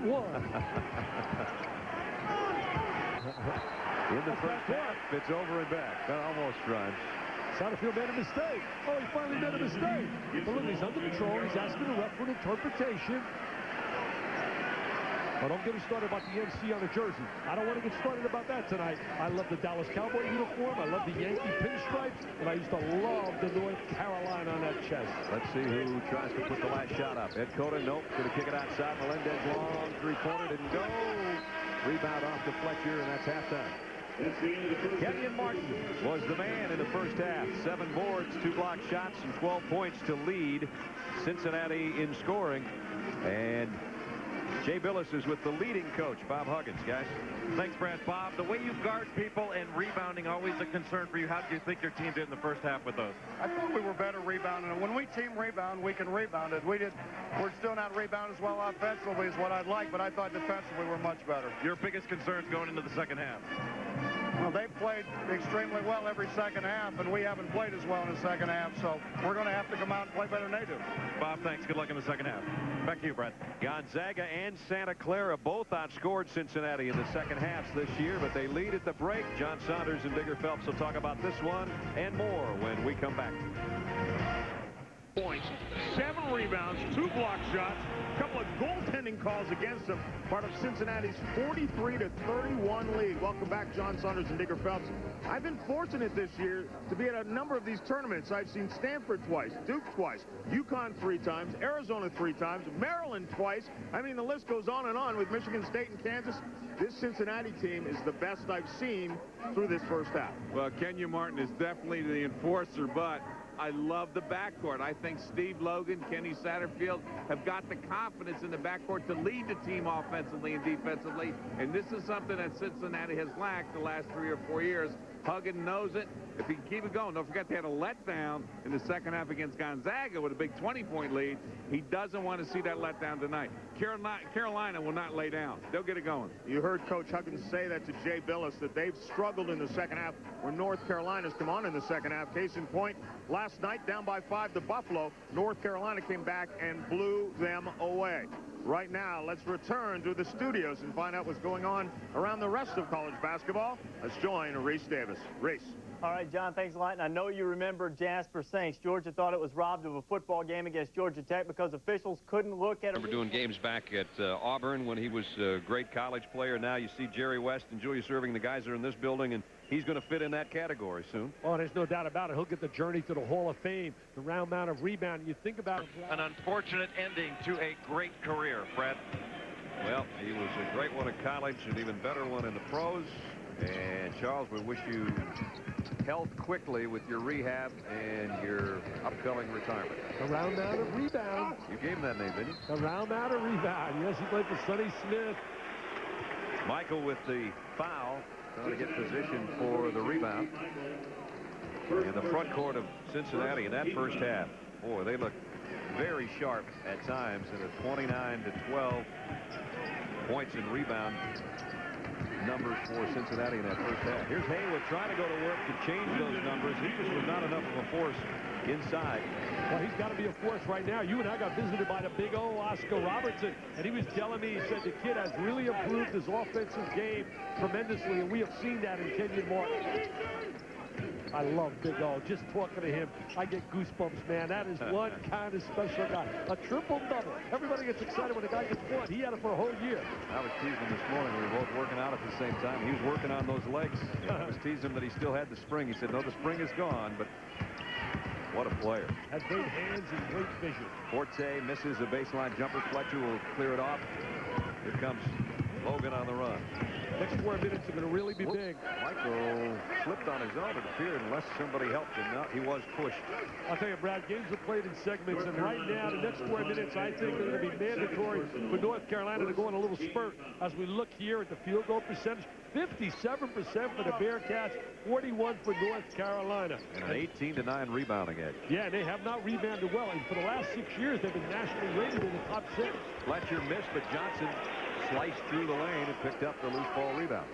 In the first half, it's over and back. That almost rhymes. Satterfield made a mistake. Oh, he finally made a mistake. But look, he's under control. He's asking the ref for an interpretation. Well, don't get me started about the NC on the jersey. I don't want to get started about that tonight. I love the Dallas Cowboy uniform. I love the Yankee pinstripes. And I used to love the North Carolina on that chest. Let's see who tries to put the last shot up. Ed Cota, nope. Going to kick it outside. Melendez long three-pointer. Didn't go. Rebound off to Fletcher, and that's halftime. Kenyon Martin was the man in the first half. 7 boards, 2 blocked shots, and 12 points to lead Cincinnati in scoring. And Jay Billis is with the leading coach, Bob Huggins, guys. Thanks, Brad. Bob, the way you guard people and rebounding, always a concern for you. How do you think your team did in the first half with those? I thought we were better rebounding. When we team rebound, we can rebound it. We're still not rebounding as well offensively as what I'd like, but I thought defensively we're much better. Your biggest concerns going into the second half? Well, they played extremely well every second half, and we haven't played as well in the second half, so we're going to have to come out and play better than they do. Bob, thanks. Good luck in the second half. Back to you, Brad. Gonzaga and Santa Clara both outscored Cincinnati in the second halves this year, but they lead at the break. John Saunders and Digger Phelps will talk about this one and more when we come back. Points, 7 rebounds, 2 block shots, a couple of goaltending calls against them. Part of Cincinnati's 43-31 lead. Welcome back, John Saunders and Digger Phelps. I've been fortunate this year to be at a number of these tournaments. I've seen Stanford twice, Duke twice, UConn 3 times, Arizona 3 times, Maryland twice. I mean, the list goes on with Michigan State and Kansas. This Cincinnati team is the best I've seen through this first half. Well, Kenyon Martin is definitely the enforcer, but I love the backcourt. I think Steve Logan, Kenny Satterfield have got the confidence in the backcourt to lead the team offensively and defensively, and this is something that Cincinnati has lacked the last 3 or 4 years. Huggins knows it. If he can keep it going, don't forget they had a letdown in the second half against Gonzaga with a big 20-point lead. He doesn't want to see that letdown tonight. Carolina will not lay down. They'll get it going. You heard Coach Huggins say that to Jay Billis, that they've struggled in the second half where North Carolina's come on in the second half. Case in point, last night down by 5 to Buffalo, North Carolina came back and blew them away. Right now, let's return to the studios and find out what's going on around the rest of college basketball. Let's join Reese Davis. Reese. All right, John, thanks a lot. And I know you remember Jasper Saints. Georgia thought it was robbed of a football game against Georgia Tech because officials couldn't look at it. I remember doing games back at Auburn when he was a great college player. Now you see Jerry West and Julius Erving. The guys are in this building, and he's going to fit in that category soon. Oh, there's no doubt about it. He'll get the journey to the Hall of Fame, the round mound of rebound. You think about an unfortunate ending to a great career, Fred. Well, he was a great one at college, an even better one in the pros. And Charles, we wish you health quickly with your rehab and your upcoming retirement. The round mound of rebound. You gave him that name, didn't you? The round mound of rebound. Yes, he played for Sonny Smith. Michael with the foul, trying to get position for the rebound. In the front court of Cincinnati in that first half. Boy, they look very sharp at times in a 29-12 points and rebound numbers for Cincinnati in that first half. Here's Haywood trying to go to work to change those numbers. He just was not enough of a force inside. Well, he's got to be a force right now. You and I got visited by the big O, Oscar Robertson, and he was telling me, he said the kid has really improved his offensive game tremendously, and we have seen that in Kenyon Martin. I love Big O. Just talking to him, I get goosebumps, man. That is one kind of special guy. A triple-double. Everybody gets excited when a guy gets one. He had it for a whole year. I was teasing him this morning. We were both working out at the same time. He was working on those legs. I was teasing him that he still had the spring. He said, no, the spring is gone, but what a player. Has great hands and great vision. Forte misses a baseline jumper. Fletcher will clear it off. Here comes Logan on the run. Next 4 minutes are going to really be big. Michael slipped on his own, it appeared, unless somebody helped him. No, he was pushed. I'll tell you, Brad, games are played in segments, and right now, the next 4 minutes, I think, are going to be mandatory for North Carolina to go on a little spurt. As we look here at the field goal percentage, 57% for the Bearcats, 41 for North Carolina. And an 18-9 rebounding edge. Yeah, and they have not rebounded well. And for the last 6 years, they've been nationally rated in the top 6. Fletcher missed, but Johnson sliced through the lane and picked up the loose ball rebound.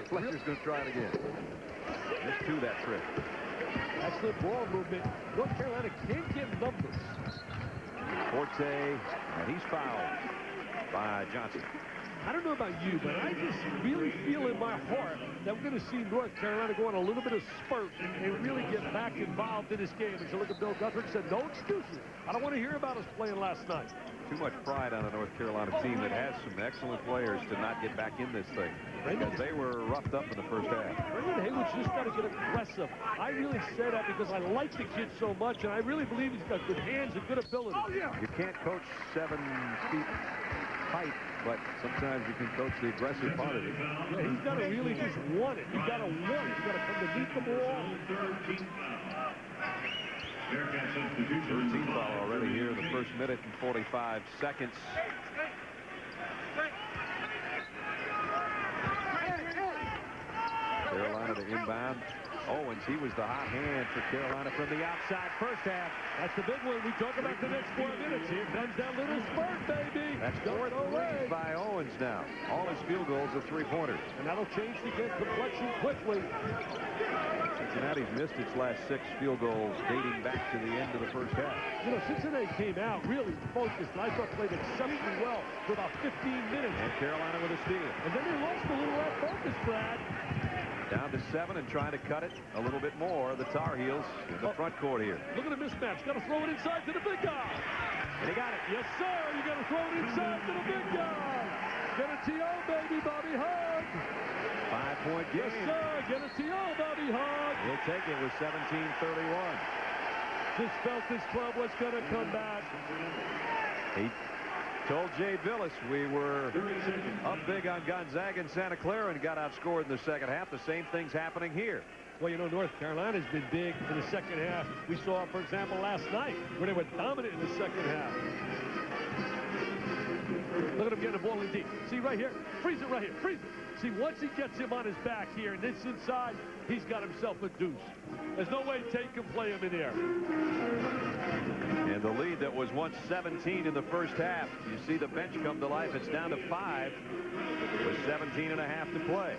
Fletcher's going to try it again. Missed 2 that trip. Excellent ball movement. North Carolina can't get numbers. Forte, and he's fouled by Johnson. I don't know about you, but I just really feel in my heart that we're going to see North Carolina go on a little bit of spurt and really get back involved in this game. As you look at Bill Guthridge said, no excuses. I don't want to hear about us playing last night. Too much pride on a North Carolina team that has some excellent players to not get back in this thing, because they were roughed up in the first half. Brendan Haywood's just got to get aggressive. I really say that because I like the kid so much, and I really believe he's got good hands and good ability. You can't coach 7 feet height, but sometimes you can coach the aggressive part of it. Yeah, he's got to really just want it. He's got to want it. He's got to come to meet the ball. 13 foul already here in the first minute and 45 seconds. Carolina to inbound. Owens, he was the hot hand for Carolina from the outside first half. That's the big one. We talk about the next 4 minutes. Here comes that little spurt, baby. That's 4 points by Owens now. All his field goals are 3-pointers. And that'll change the game complexion quickly. Cincinnati's missed its last 6 field goals dating back to the end of the first half. You know, Cincinnati came out really focused, and I thought played exceptionally well for about 15 minutes. And Carolina with a steal. And then they lost a little of that focus, Brad. Down to 7 and trying to cut it a little bit more. The Tar Heels in the front court here. Look at the mismatch. Got to throw it inside to the big guy. And he got it. Yes, sir. You got to throw it inside to the big guy. Get a TO, baby, Bobby Hug. 5-point game. Yes, sir. Get a TO, Bobby Hug. He'll take it with 17-31. Just felt this club was going to come back. He told Jay Billis we were up big on Gonzaga and Santa Clara and got outscored in the second half. The same thing's happening here. Well, you know, North Carolina's been big in the second half. We saw, for example, last night where they were dominant in the second half. Look at him getting the ball in deep. See right here? Freeze it right here. Freeze it. See, once he gets him on his back here and this inside, he's got himself a deuce. There's no way Tate can play him in there. And the lead that was once 17 in the first half, you see the bench come to life. It's down to 5 with 17 and a half to play.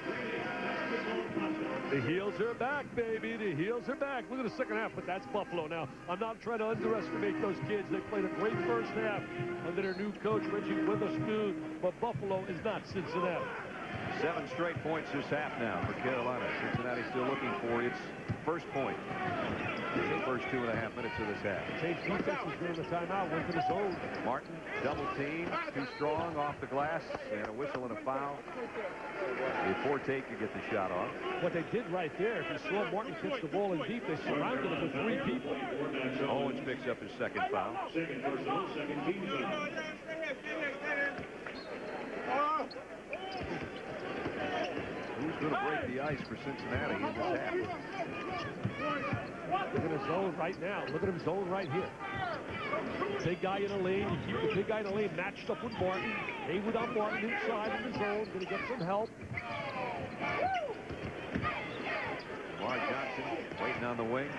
The Heels are back, baby. The Heels are back. Look at the second half, but that's Buffalo. Now, I'm not trying to underestimate those kids. They played a great first half under their new coach, Reggie Witherspoon, but Buffalo is not Cincinnati. 7 straight points this half now for Carolina. Cincinnati still looking for its first point in the first 2.5 minutes of this half. Changed defenses during the timeout, went to the zone. Martin, double team, too strong off the glass, and a whistle and a foul before Tate could get the shot off. What they did right there, if you saw Martin catch the ball in deep, they surrounded him with 3 people. Owens picks up his second foul. Second personal, second team foul. Who's going to break the ice for Cincinnati in this half? Look at his zone right now. Look at him zone right here. Big guy in the lane. You keep the big guy in the lane matched up with Martin. Haywood on Martin inside in the zone. Going to get some help. Lamar Johnson waiting on the wing.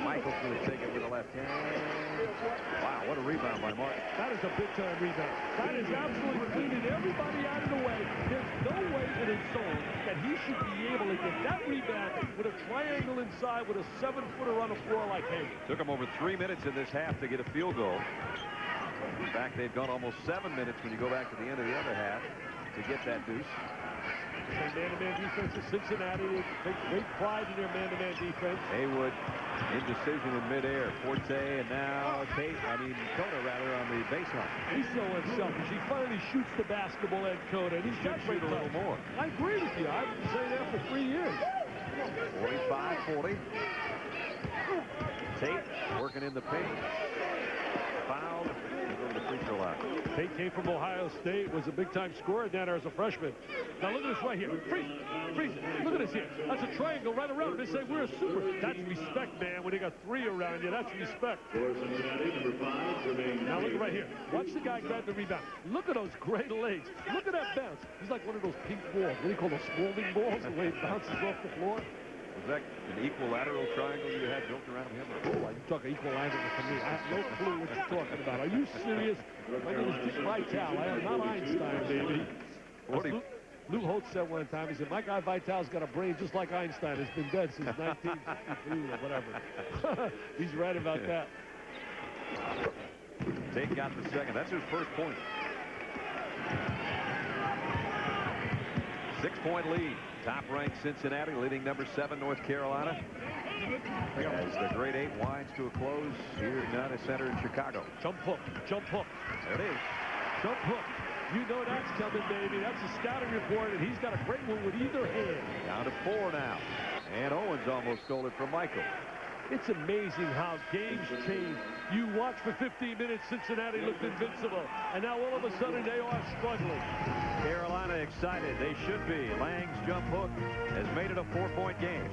Michael's going to take it with the left hand. Wow, what a rebound by Martin. That is a big-time rebound. That is absolutely cleaning everybody out of the way. There's no way in his zone that he should be able to get that rebound with a triangle inside with a 7-footer on the floor like Haywood. Took him over 3 minutes in this half to get a field goal. In fact, they've gone almost 7 minutes when you go back to the end of the other half to get that deuce. Man-to-man defense of Cincinnati. They take great pride in their man-to-man defense. Haywood indecision in midair. Forte and now Cota rather on the baseline. He's so unselfish. He finally shoots the basketball, Ed Cota, and he's got shoot a little more. I agree with you. I've been saying that for 3 years. 45-40. Tate working in the paint. Fouled. Go to the free throw line. Tate came from Ohio State, was a big-time scorer down there as a freshman. Now look at this right here. Freeze it. Freeze it. Look at this here. That's a triangle right around him. They say we're a super. That's respect, man. When they got 3 around you, that's respect. Now look right here. Watch the guy grab the rebound. Look at those great legs. Look at that bounce. He's like one of those pink balls. What do you call those Spalding balls? The way it bounces off the floor. Was that an equilateral triangle you had built around him? Oh, you talk equilateral to me. I have no clue what you're talking about. Are you serious? My name is Dick Vitale. I am not Einstein, baby. Lou Holtz said one time, he said, my guy Vitale's got a brain just like Einstein. It's been dead since 1952 or whatever. He's right about that. Tate got the second. That's his first point. 6-point lead. Top-ranked Cincinnati leading number 7 North Carolina. As the grade 8 winds to a close here down at center in Chicago. Jump hook. Jump hook. There it is. Jump hook. You know that's coming, baby. That's a scouting report, and he's got a great one with either hand. Down to 4 now. And Owens almost stole it from Michael. It's amazing how games change. You watch for 15 minutes, Cincinnati looked invincible, and now all of a sudden they are struggling. Carolina excited. They should be. Lang's jump hook has made it a 4-point game.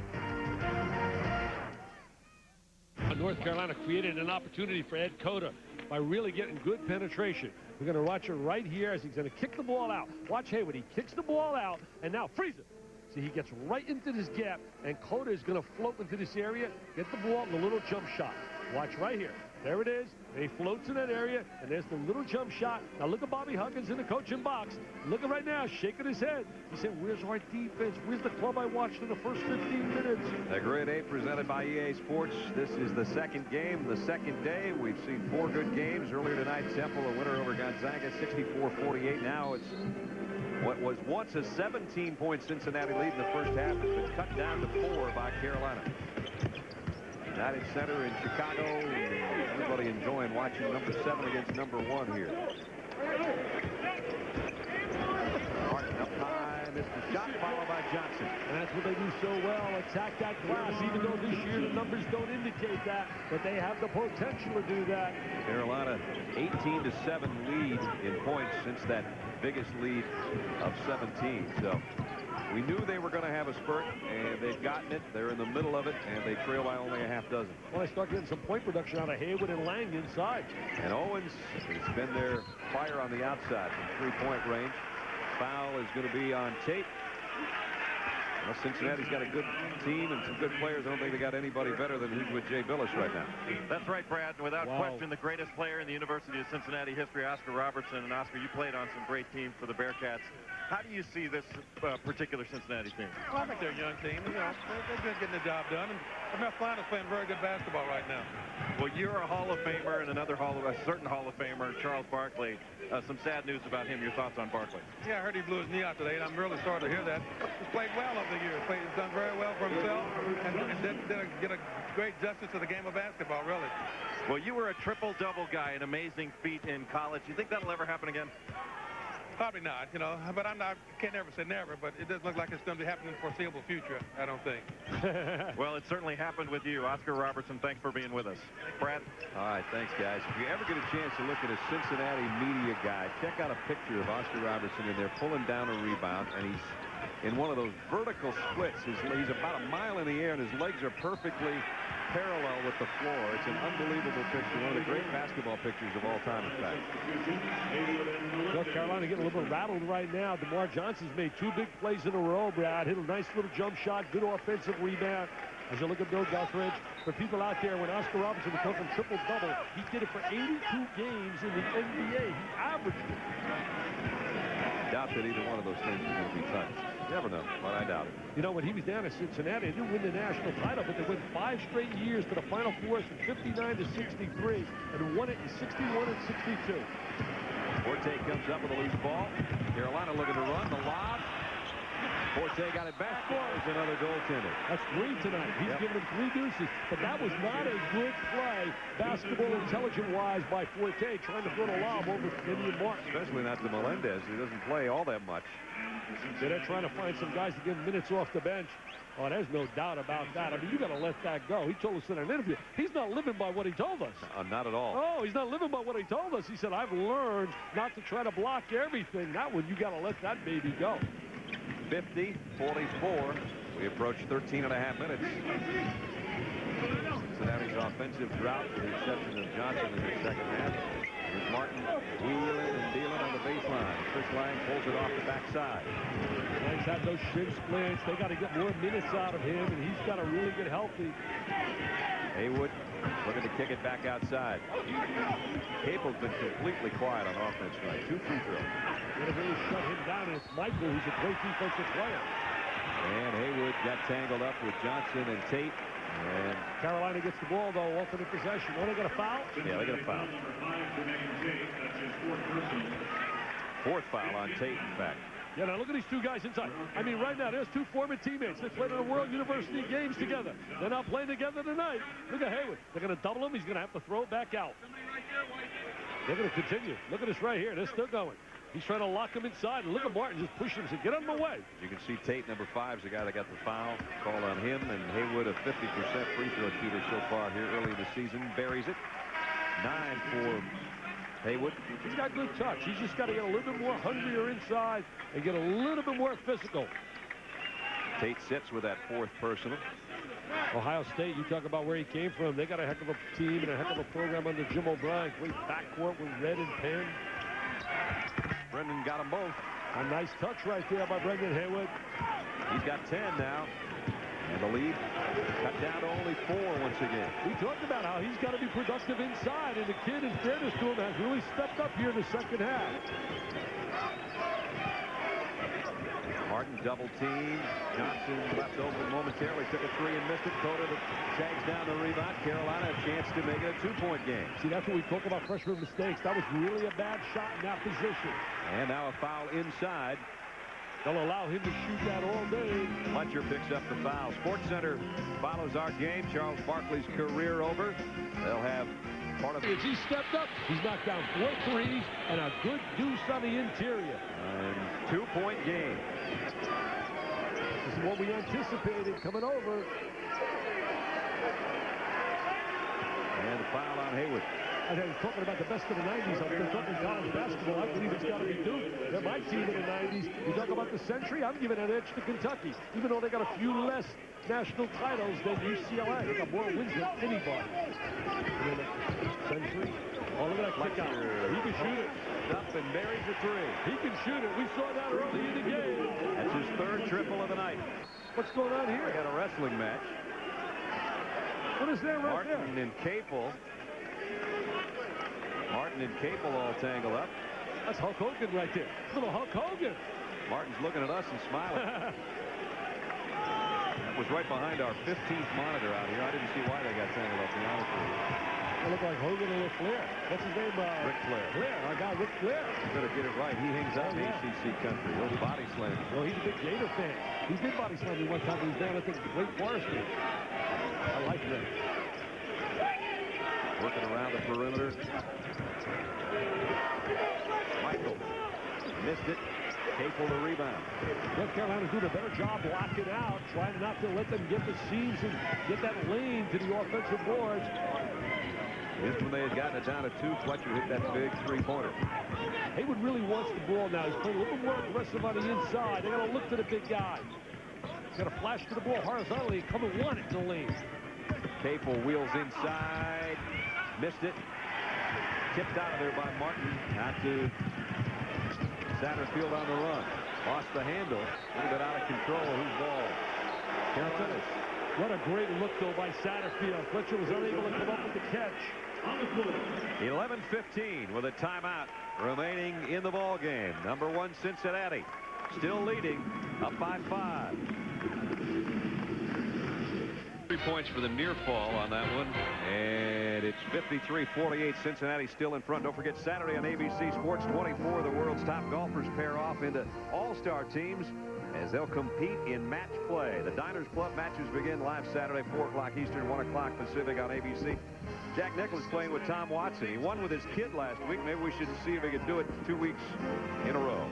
North Carolina created an opportunity for Ed Cota by really getting good penetration. We're going to watch it right here as he's going to kick the ball out. Watch Haywood. He kicks the ball out, and now freeze it. See, he gets right into this gap, and Cota is going to float into this area, get the ball, and a little jump shot. Watch right here. There it is. And he floats in that area, and there's the little jump shot. Now look at Bobby Huggins in the coaching box. Look at right now, shaking his head. He said, where's our defense? Where's the club I watched in the first 15 minutes? The grade 8 presented by EA Sports. This is the second game, the second day. We've seen 4 good games. Earlier tonight, Temple, a winner over Gonzaga, 64-48. Now it's what was once a 17-point Cincinnati lead in the first half has been cut down to 4 by Carolina. United Center in Chicago. Everybody enjoying watching number 7 against number 1 here. Martin up high, missed the shot, followed by Johnson. And that's what they do so well, attack that glass, even though this year the numbers don't indicate that, but they have the potential to do that. Carolina 18-7 lead in points since that biggest lead of 17. So we knew they were going to have a spurt, and they've gotten it. They're in the middle of it, and they trail by only a half dozen. Well, they start getting some point production out of Haywood and Lang inside. And Owens has been their fire on the outside from 3-point range. Foul is going to be on Tate. Well, Cincinnati's got a good team and some good players. I don't think they got anybody better than who's with Jay Billis right now. That's right, Brad. Without question, the greatest player in the University of Cincinnati history, Oscar Robertson. And Oscar, you played on some great teams for the Bearcats. How do you see this particular Cincinnati team? Well, I think they're a young team. You know, they're good getting the job done. And North Carolina's playing very good basketball right now. Well, you're a Hall of Famer, and a certain Hall of Famer, Charles Barkley. Some sad news about him. Your thoughts on Barkley? Yeah, I heard he blew his knee out today, and I'm really sorry to hear that. He's played well over the years. He's done very well for himself, and did a great justice to the game of basketball, really. Well, you were a triple-double guy, an amazing feat in college. You think that'll ever happen again? Probably not, you know, but can't never say never, but it doesn't look like it's going to be happening in the foreseeable future, I don't think. Well, it certainly happened with you. Oscar Robertson, thanks for being with us. Brad? All right, thanks, guys. If you ever get a chance to look at a Cincinnati media guide, check out a picture of Oscar Robertson in there pulling down a rebound, and he's in one of those vertical splits. He's about a mile in the air, and his legs are perfectly parallel with the floor. It's an unbelievable picture, one of the great basketball pictures of all time, in fact. North Carolina getting a little bit rattled right now. DeMar Johnson's made 2 big plays in a row, Brad. Hit a nice little jump shot, good offensive rebound. As you look at Bill Guthridge, for people out there, when Oscar Robertson would come from triple-double, he did it for 82 games in the NBA. He averaged it. I doubt that either one of those things is going to be touched. You never know, but I doubt it. You know, when he was down at Cincinnati, they didn't win the national title, but they went 5 straight years to the Final Fours from 59 to 63 and won it in 61 and 62. Forte comes up with a loose ball. Carolina looking to run. The lob. Forte got it back. There's another goaltender. That's 3 tonight. He's given him 3 deuces. But that was not a good play, basketball intelligent-wise, by Forte, trying to throw the lob over Kenyon Martin. Especially not to Melendez, who doesn't play all that much. So they're trying to find some guys to give minutes off the bench. Oh, there's no doubt about that. I mean, you got to let that go. He told us in an interview, he's not living by what he told us. Not at all. Oh, he's not living by what he told us. He said, I've learned not to try to block everything. That one, you got to let that baby go. 50-44. We approach 13 and a half minutes. Cincinnati's offensive drought, with the exception of Johnson in the second half. Here's Martin wheeling and dealing on the baseline. Chris Lang pulls it off the backside. Lang's had those shin splints. They got to get more minutes out of him, and he's got to really get healthy. Haywood looking to kick it back outside. Capel's been completely quiet on offense tonight. 2 free throws. Going to really shut him down, and it's Michael, who's a great defensive player. And Haywood got tangled up with Johnson and Tate. And Carolina gets the ball, though, alternate possession. Oh, they got a foul? Yeah, they got a foul. Fourth foul on Tate, in fact. Yeah, now look at these two guys inside. I mean, right now, there's two former teammates. They played in the World University games together. They're not playing together tonight. Look at Haywood. They're going to double him. He's going to have to throw it back out. They're going to continue. Look at this right here. They're still going. He's trying to lock him inside. And look at Martin just pushing him. Said, get out of my way. You can see Tate, number 5, is the guy that got the foul. Call on him. And Haywood, a 50% free throw shooter so far here early in the season. Buries it. 9 for Haywood. He's got good touch. He's just got to get a little bit more hungrier inside and get a little bit more physical. Tate sits with that fourth personal. Ohio State, you talk about where he came from. They got a heck of a team and a heck of a program under Jim O'Brien. Great backcourt with Red and Penn. Brendan got them both. A nice touch right there by Brendan Haywood. He's got 10 now. And the lead cut down to only 4 once again. We talked about how he's got to be productive inside, and the kid, in fairness to him, has really stepped up here in the second half. Martin double team. Johnson left open momentarily, took a 3 and missed it. Cota shags down the rebound. Carolina a chance to make it a 2-point game. See, that's what we talk about freshman mistakes. That was really a bad shot in that position. And now a foul inside. They'll allow him to shoot that all day. Fletcher picks up the foul. Sports Center follows our game. Charles Barkley's career over. They'll have part of it. As he stepped up, he's knocked down 4 threes and a good deuce on the interior. And 2-point game. This is what we anticipated coming over. And the foul on Haywood. I was talking about the best of the 90s. I'm talking college basketball. I believe it's got to be Duke. They're my team in the 90s. You talk about the century, I'm giving an edge to Kentucky, even though they got a few less national titles than UCLA. They got more wins than anybody. And then the century. Oh, look at that kick out. He can shoot it. Up and buries the 3. He can shoot it. We saw that early in the game. That's his 3rd triple of the night. What's going on here? We got a wrestling match. What is there right there? Martin and Capel all tangled up. That's Hulk Hogan right there. Little Hulk Hogan. Martin's looking at us and smiling. That was right behind our 15th monitor out here. I didn't see why they got tangled up, to be honest with you. They look like Hogan and Flair. What's his name? Ric Flair. Our guy, Ric Flair. You better get it right. He hangs out in ACC country. He'll body slam. Well, he's a big Gator fan. He did body slam me one time when he was down at the Great Forest. I like that. Working around the perimeter. Michael missed it. Capel the rebound. North Carolina's doing a better job blocking out, trying not to let them get the seams and get that lane to the offensive boards. Just when they had gotten it down to 2, Fletcher hit that big 3-pointer. Haywood really wants the ball now. He's playing a little bit more aggressive on the inside. They got to look to the big guy. Got to flash to the ball horizontally and come and want it in the lane. Capel wheels inside. Missed it. Tipped out of there by Martin. Out to Satterfield on the run. Lost the handle. A little bit out of control. Whose ball? Carolina. What a great look, though, by Satterfield. Fletcher was unable to come up with the catch. 11:15 with a timeout remaining in the ball game. Number 1 Cincinnati still leading up by 5. 3 points for the near fall on that one, and it's 53-48. Cincinnati still in front. Don't forget Saturday on ABC Sports 24, the world's top golfers pair off into all-star teams as they'll compete in match play. The Diners Club matches begin live Saturday, 4 o'clock Eastern, 1 o'clock Pacific on ABC. Jack Nicklaus playing with Tom Watson. He won with his kid last week. Maybe we should see if he could do it 2 weeks in a row.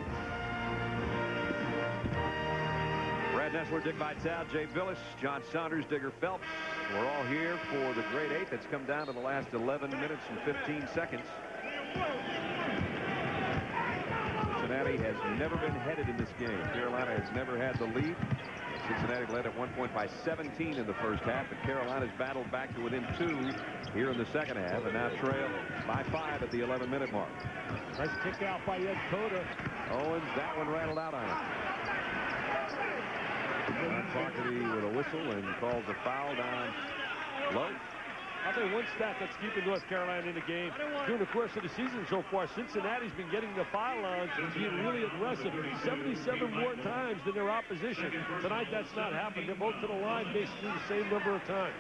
Brad Nessler, Dick Vitale, Jay Billis, John Saunders, Digger Phelps. We're all here for the Great 8 that's come down to the last 11 minutes and 15 seconds. Cincinnati has never been headed in this game. Carolina has never had the lead. Cincinnati led at 1 point by 17 in the first half, but Carolina's battled back to within 2 here in the second half, and now trail by 5 at the 11-minute mark. Nice kick out by Ed Cota. Owens, that one rattled out on him. Fogarty with a whistle and calls a foul down low. I'll tell you one stat that's keeping North Carolina in the game. During the course of the season so far, Cincinnati's been getting the foul lines and being really aggressive 77 more times than their opposition. Tonight, that's not happened. They're both to the line basically the same number of times.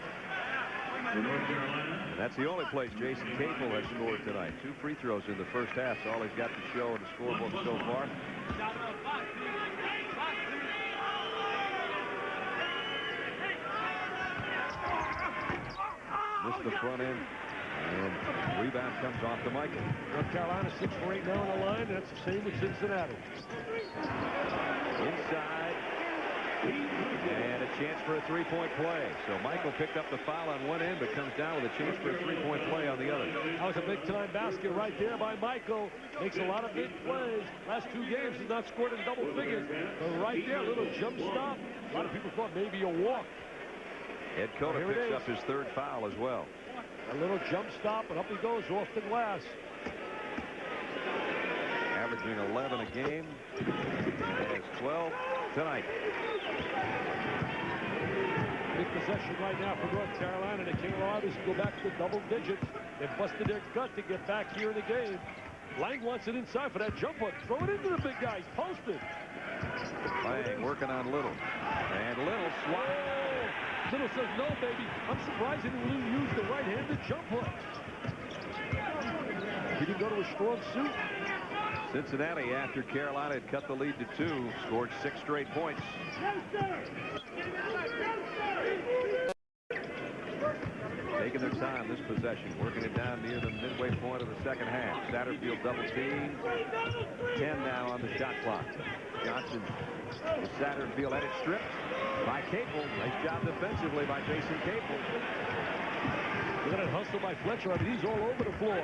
Carolina. And that's the only place Jason Capel has scored tonight. 2 free throws in the first half. That's all he's got to show in the scorebook so far. Missed the front end. And rebound comes off to Michael. North Carolina 6 for 8 now on the line. That's the same with Cincinnati. Inside. And a chance for a three-point play. So Michael picked up the foul on one end, but comes down with a chance for a three-point play on the other. That was a big-time basket right there by Michael. Makes a lot of big plays. Last 2 games, he's not scored in double figures. But right there, a little jump stop. A lot of people thought maybe a walk. Ed Cota picks up his 3rd foul as well. A little jump stop, and up he goes off the glass. Averaging 11 a game. Has 12 tonight. Big possession right now for North Carolina. They can't allow this to go back to double digits. They've busted their gut to get back here in the game. Lang wants it inside for that jump hook. Throw it into the big guy. He's posted. Lang working on Little. And Little swats. Little says, no, baby. I'm surprised he didn't use the right-handed jump hook. He didn't go to a strong suit. Cincinnati, after Carolina had cut the lead to 2, scored 6 straight points. Taking their time this possession, working it down near the midway point of the second half. Satterfield double team. 10 now on the shot clock. Johnson to Satterfield, had it stripped by Capel. Nice job defensively by Jason Capel. Look at that hustle by Fletcher. I mean, he's all over the floor.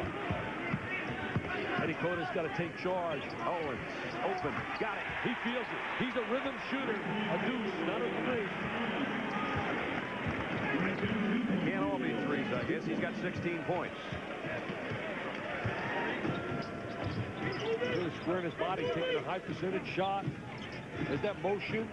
Ed Cota's got to take charge. Owens open. Got it. He feels it. He's a rhythm shooter. A deuce, not a 3. They can't all be 3s, I guess. He's got 16 points. Really squaring his body, taking a high percentage shot. There's that motion.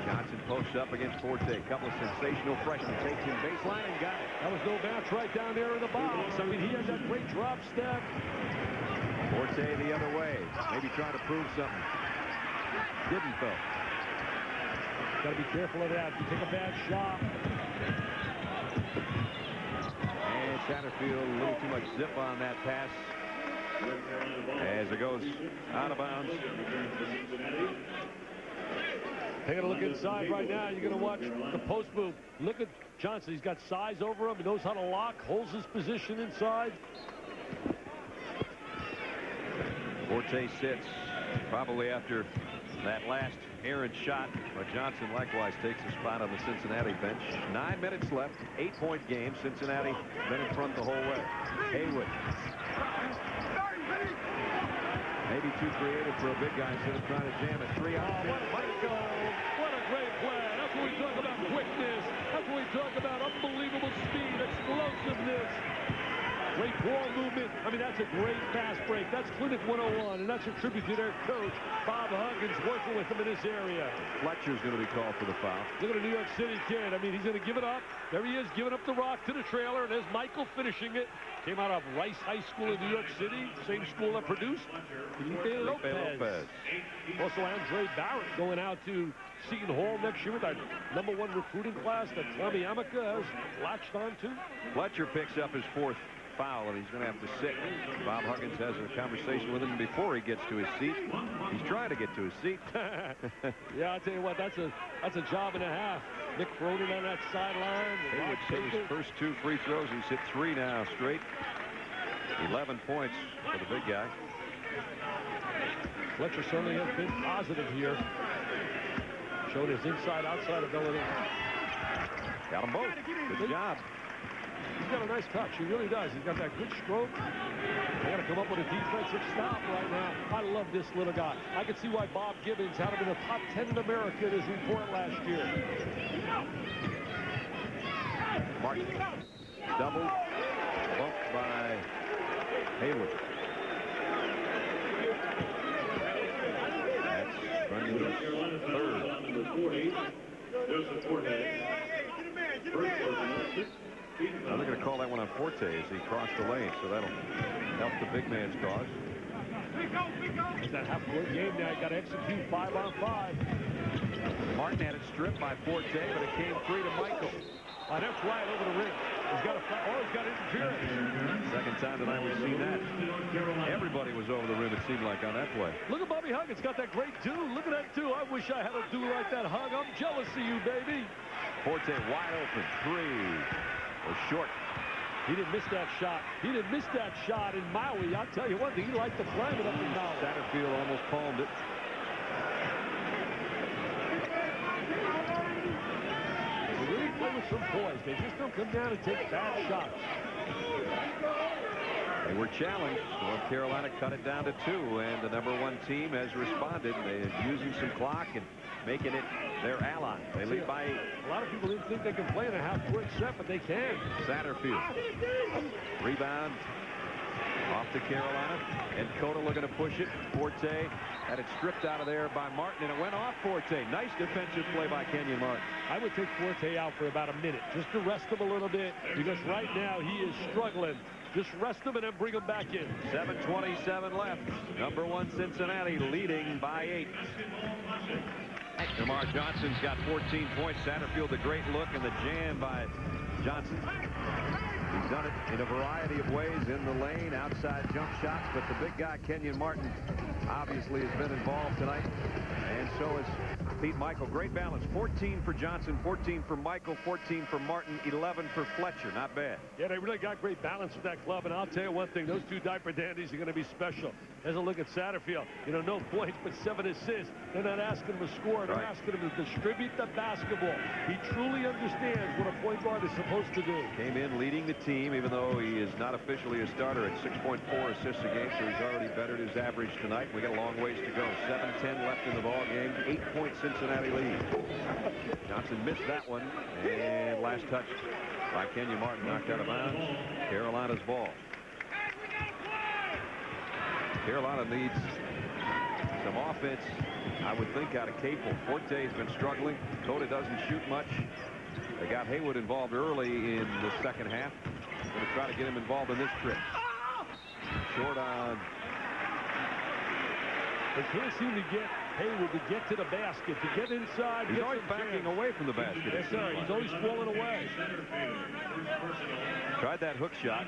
Johnson posts up against Forte. Couple of sensational freshmen. Takes him baseline and got it. That was no match right down there in the box. I mean, he had that great drop step. Forte the other way. Maybe trying to prove something. Didn't, though. Got to be careful of that. You take a bad shot. And Satterfield, a little too much zip on that pass as it goes out of bounds. Taking a look inside right now. You're going to watch the post move. Look at Johnson. He's got size over him. He knows how to lock, holds his position inside. Forte sits probably after that last errant shot, but Johnson likewise takes a spot on the Cincinnati bench. 9 minutes left, 8-point game. Cincinnati been in front the whole way. Haywood. Maybe too creative for a big guy instead of trying to jam it. 3 out. What a great play. That's what we talk about, quickness. That's what we talk about, unbelievable speed, explosiveness. Great ball movement. I mean, that's a great fast break. That's Clinic 101, and that's a tribute to their coach, Bob Huggins, working with them in this area. Fletcher's going to be called for the foul. Look at a New York City kid. I mean, he's going to give it up. There he is, giving up the rock to the trailer, and there's Michael finishing it. Came out of Rice High School in New York City, same school that produced Felipe Lopez. Also, Andre Barrett going out to Seton Hall next year with our #1 recruiting class that Tommy Amica has latched on to. Fletcher picks up his 4th foul, and he's going to have to sit. Bob Huggins has a conversation with him before he gets to his seat. He's trying to get to his seat. Yeah, I'll tell you what, that's a job and a half. Nick Cronin on that sideline. Haywood hit his first 2 free throws. He's hit 3 now straight. 11 points for the big guy. Fletcher certainly has been positive here. Showed his inside-outside ability. Got them both. Good job. He's got a nice touch. He really does. He's got that good stroke. They got to come up with a defensive stop right now. I love this little guy. I can see why Bob Gibbons had him in the top 10 in America in his report last year. Martin. Double. Bumped by Haywood. That's Brendan's 3rd. Joseph Forte. Now they're going to call that one on Forte as he crossed the lane, so that'll help the big man's cause. It's that half-court game now. You got to execute 5-on-5. Martin had it stripped by Forte, but it came free to Michael. That's right over the rim. He's got interference. Second time tonight we've seen that. Everybody was over the rim, it seemed like, on that play. Look at Bobby Huggins. Got that great do. Look at that do. I wish I had a do like that, Hug. I'm jealous of you, baby. Forte wide open. Three. Was short. He didn't miss that shot. He didn't miss that shot in Maui. I'll tell you one thing. He liked to climb it up in Maui. Satterfield almost palmed it. They really play with some poise. They just don't come down and take bad shots. They were challenged. North Carolina cut it down to 2, and the #1 team has responded. They're using some clock and making it their ally. They lead by 8. A lot of people didn't think they could play in a half-court set, but they can. Satterfield. Rebound off to Carolina. Ed Cota looking to push it. Forte had it stripped out of there by Martin, and it went off Forte. Nice defensive play by Kenyon Martin. I would take Forte out for about a minute, just to rest him a little bit, because right now he is struggling. Just rest him and then bring him back in. 7:27 left. #1 Cincinnati leading by 8. Jamar Johnson's got 14 points. Satterfield, a great look, and the jam by Johnson. He's done it in a variety of ways, in the lane, outside jump shots, but the big guy, Kenyon Martin, obviously has been involved tonight, and so has Pete Michael. Great balance. 14 for Johnson, 14 for Michael, 14 for Martin, 11 for Fletcher. Not bad. Yeah, they really got great balance with that club, and I'll tell you one thing, those two diaper dandies are going to be special. There's a look at Satterfield. You know, no points, but 7 assists. They're not asking him to score. They're asking him to distribute the basketball. He truly understands what a point guard is supposed to do. Came in leading the team, even though he is not officially a starter, at 6.4 assists a game, so he's already bettered his average tonight. We got a long ways to go. 7:10 left in the ball game. 8-point Cincinnati lead. Johnson missed that one, and last touch by Kenyon Martin knocked out of bounds. Carolina's ball. Carolina needs some offense, I would think, out of Capel. Forte's been struggling. Cota doesn't shoot much. They got Haywood involved early in the second half. Going to try to get him involved in this trip. Short on. They can't seem to get Haywood to get to the basket, to get inside. He's always backing away from the basket. Yes, sir. He's always falling away. Tried that hook shot.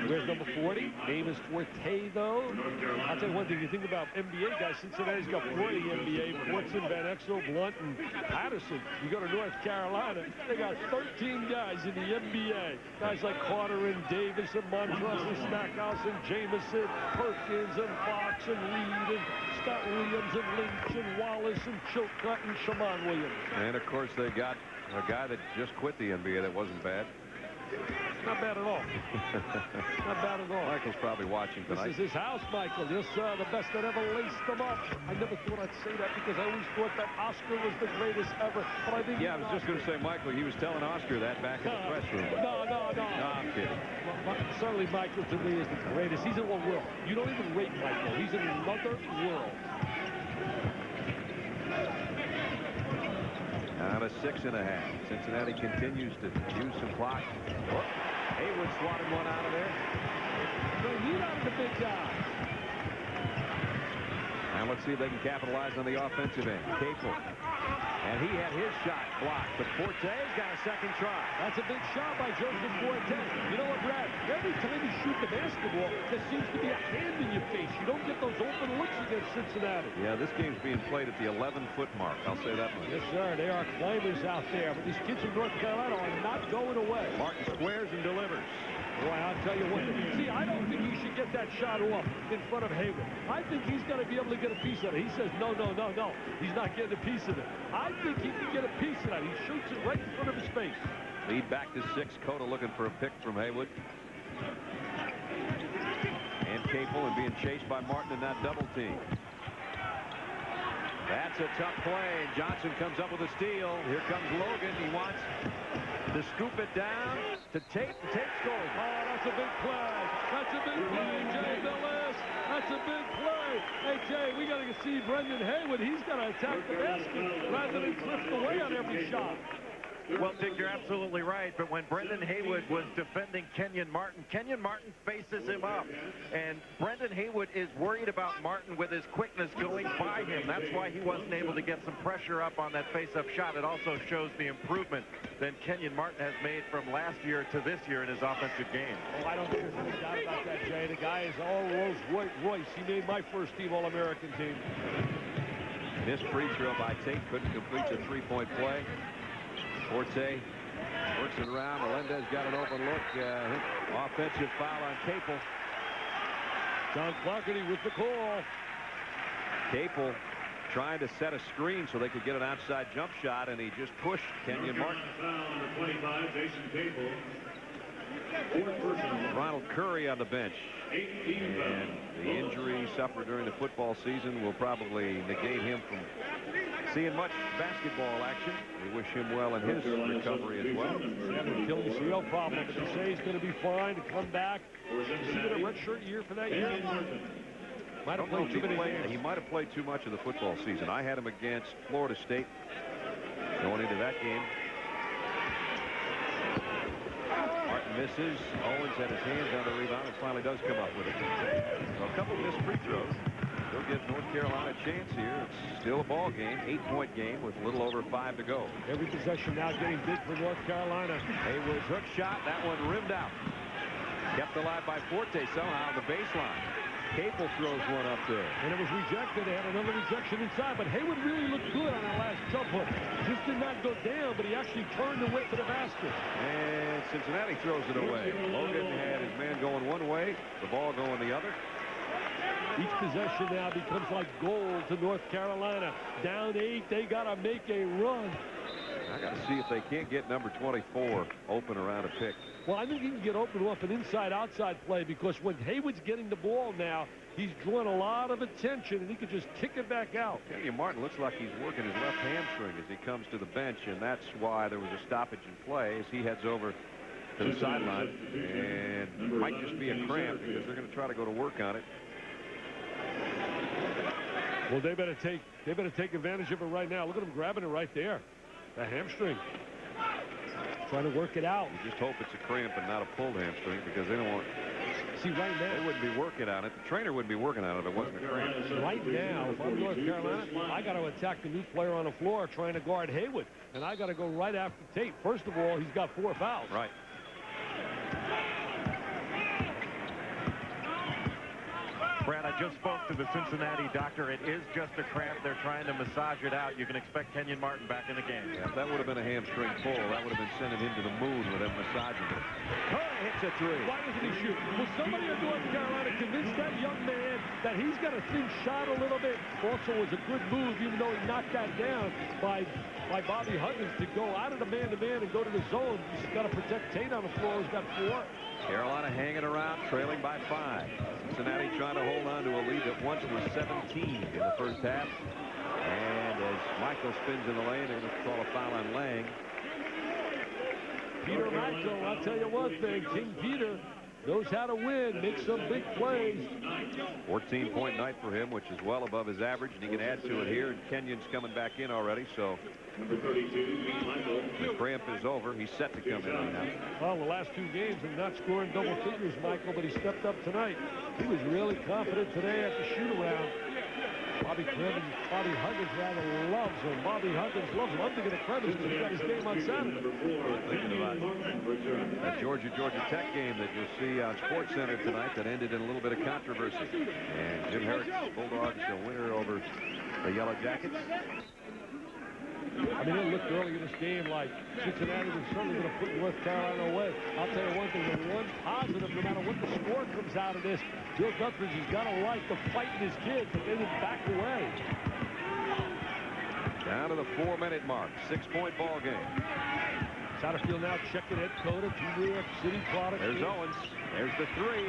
Where's number 40? Name is Forte, though. I'll tell you one thing. You think about NBA guys. Cincinnati's got 40 NBA. Woodson, Van Exel, Blunt, and Patterson. You go to North Carolina, they got 13 guys in the NBA. Guys like Carter and Davis and Montrose and Stackhouse and Jameson, Perkins and Fox and Reed and Scott Williams and Lynch and Wallace and Chilcutt and Shaman Williams. And, of course, they got a guy that just quit the NBA that wasn't bad. Not bad at all. Not bad at all. Michael's probably watching tonight. This is his house, Michael. Yes, sir. The best that ever laced them up. I never thought I'd say that because I always thought that Oscar was the greatest ever. But I think I was just going to say, Michael, he was telling Oscar that back in the press room. No. No, I'm kidding. Well, certainly Michael, to me, is the greatest. He's in one world. You don't even rate Michael. He's in another world. Down to 6.5. Cincinnati continues to use some clock. Oh, Haywood swatted one out of there. They need out of the big guy. And let's see if they can capitalize on the offensive end. Capel. And he had his shot blocked, but Forte's got a second try. That's a big shot by Joseph Forte. You know what, Brad? Every time you shoot the basketball, there seems to be a hand in your face. You don't get those open looks against Cincinnati. Yeah, this game's being played at the 11-foot mark. I'll say that much. Yes, sir. They are climbers out there, but these kids from North Carolina are not going away. Martin squares and delivers. Boy, I'll tell you what. See, I don't think he should get that shot off in front of Haywood. I think he's going to be able to get a piece of it. He says, no. He's not getting a piece of it. I think he can get a piece of that. He shoots it right in front of his face. Lead back to 6. Cota looking for a pick from Haywood. And Capel and being chased by Martin in that double team. That's a tough play. Johnson comes up with a steal. Here comes Logan. He wants to scoop it down to Tate. And Tate scores. Oh, that's a big play. That's a big play, Jay Billis. That's a big play. Hey, Jay, we got to see Brendan Haywood. He's got to attack the basket rather than drift away on every shot. Well, Dick, you're absolutely right. But when Brendan Haywood was defending Kenyon Martin faces him up. And Brendan Haywood is worried about Martin with his quickness going by him. That's why he wasn't able to get some pressure up on that face-up shot. It also shows the improvement that Kenyon Martin has made from last year to this year in his offensive game. Oh, I don't think there's any doubt about that, Jay. The guy is all Rolls-Royce. He made my first team All-American team. Missed free throw by Tate. Couldn't complete the three-point play. Forte works it around. Melendez got an open look. Offensive foul on Capel. John Clarkity with the call. Capel trying to set a screen so they could get an outside jump shot, and he just pushed Kenyon Martin. Foul number 25, Jason Capel. Ronald Curry on the bench. And the injury suffered during the football season will probably negate him from seeing much basketball action. We wish him well in his recovery as well. He's having an Achilles heel problem, but they say he's going to be fine to come back. Is he get a redshirt year for that year? Might have played too many games. He might have played too much of the football season. I had him against Florida State going into that game. Martin misses. Owens had his hands on the rebound and finally does come up with it. So a couple missed free throws. They'll give North Carolina a chance here. It's still a ball game, 8-point game with a little over 5 to go. Every possession now getting big for North Carolina. Haywood's hook shot, that one rimmed out. Kept alive by Forte somehow on the baseline. Capel throws one up there. And it was rejected. They had another rejection inside, but Haywood really looked good on that last jump hook. Just did not go down, but he actually turned and went to the basket. And Cincinnati throws it away. Logan had his man going one way, the ball going the other. Each possession now becomes like gold to North Carolina. Down 8, they got to make a run. I got to see if they can't get number 24 open around a pick. Well, I think he can get open off an inside-outside play, because when Haywood's getting the ball now, he's drawing a lot of attention, and he could just kick it back out. Kenyon Martin looks like he's working his left hamstring as he comes to the bench, and that's why there was a stoppage in play as he heads over to the sideline. And it might just be a cramp because they're going to try to go to work on it. Well, they better take advantage of it right now. Look at him grabbing it right there. The hamstring. Trying to work it out. You just hope it's a cramp and not a pulled hamstring, because they don't want. See, right now, they wouldn't be working on it. The trainer wouldn't be working on it if it wasn't a cramp. Right now, if I'm North Carolina, I got to attack the new player on the floor trying to guard Haywood, and I got to go right after Tate. First of all, he's got 4 fouls. Right. Brad, I just spoke to the Cincinnati doctor. It is just a cramp. They're trying to massage it out. You can expect Kenyon Martin back in the game. Yeah, if that would have been a hamstring pull, that would have been sending him to the moon with them massaging it. Curry hits a 3. Why doesn't he shoot? Was somebody in North Carolina convinced that young man that he's got a thin shot a little bit? Also was a good move, even though he knocked that down by Bobby Huggins to go out of the man-to-man and go to the zone. He's got to protect Tate on the floor. He's got 4. Carolina hanging around, trailing by 5. Cincinnati trying to hold on to a lead that once was 17 in the first half. And as Michael spins in the lane, they're going to call a foul on Lang. Peter Michael, I'll tell you one thing, King Peter knows how to win, make some big plays. 14-point night for him, which is well above his average, and he can add to it here. And Kenyon's coming back in already, so Number 32, Michael. the cramp is over. He's set to come in right now. Well, the last 2 games and not scoring double figures, Michael, but he stepped up tonight. He was really confident today at the shoot-around. Bobby Huggins rather loves him. Bobby Huggins loves him. I'm thinking of Clemens because he got his game on Saturday. Thinking about that Georgia Tech game that you'll see on SportsCenter tonight that ended in a little bit of controversy. And Jim Herrick's Bulldogs a winner over the Yellow Jackets. I mean, it looked early in this game like Cincinnati was certainly going to put North Carolina away. I'll tell you one thing, the one positive, no matter what the score comes out of this, Bill Guthridge has got to like the fighting his kids, but they didn't back away. Down to the 4-minute mark, 6-point ball game. Satterfield now checking Ed Cota, 2 New York City products. There's Owens. There's the 3.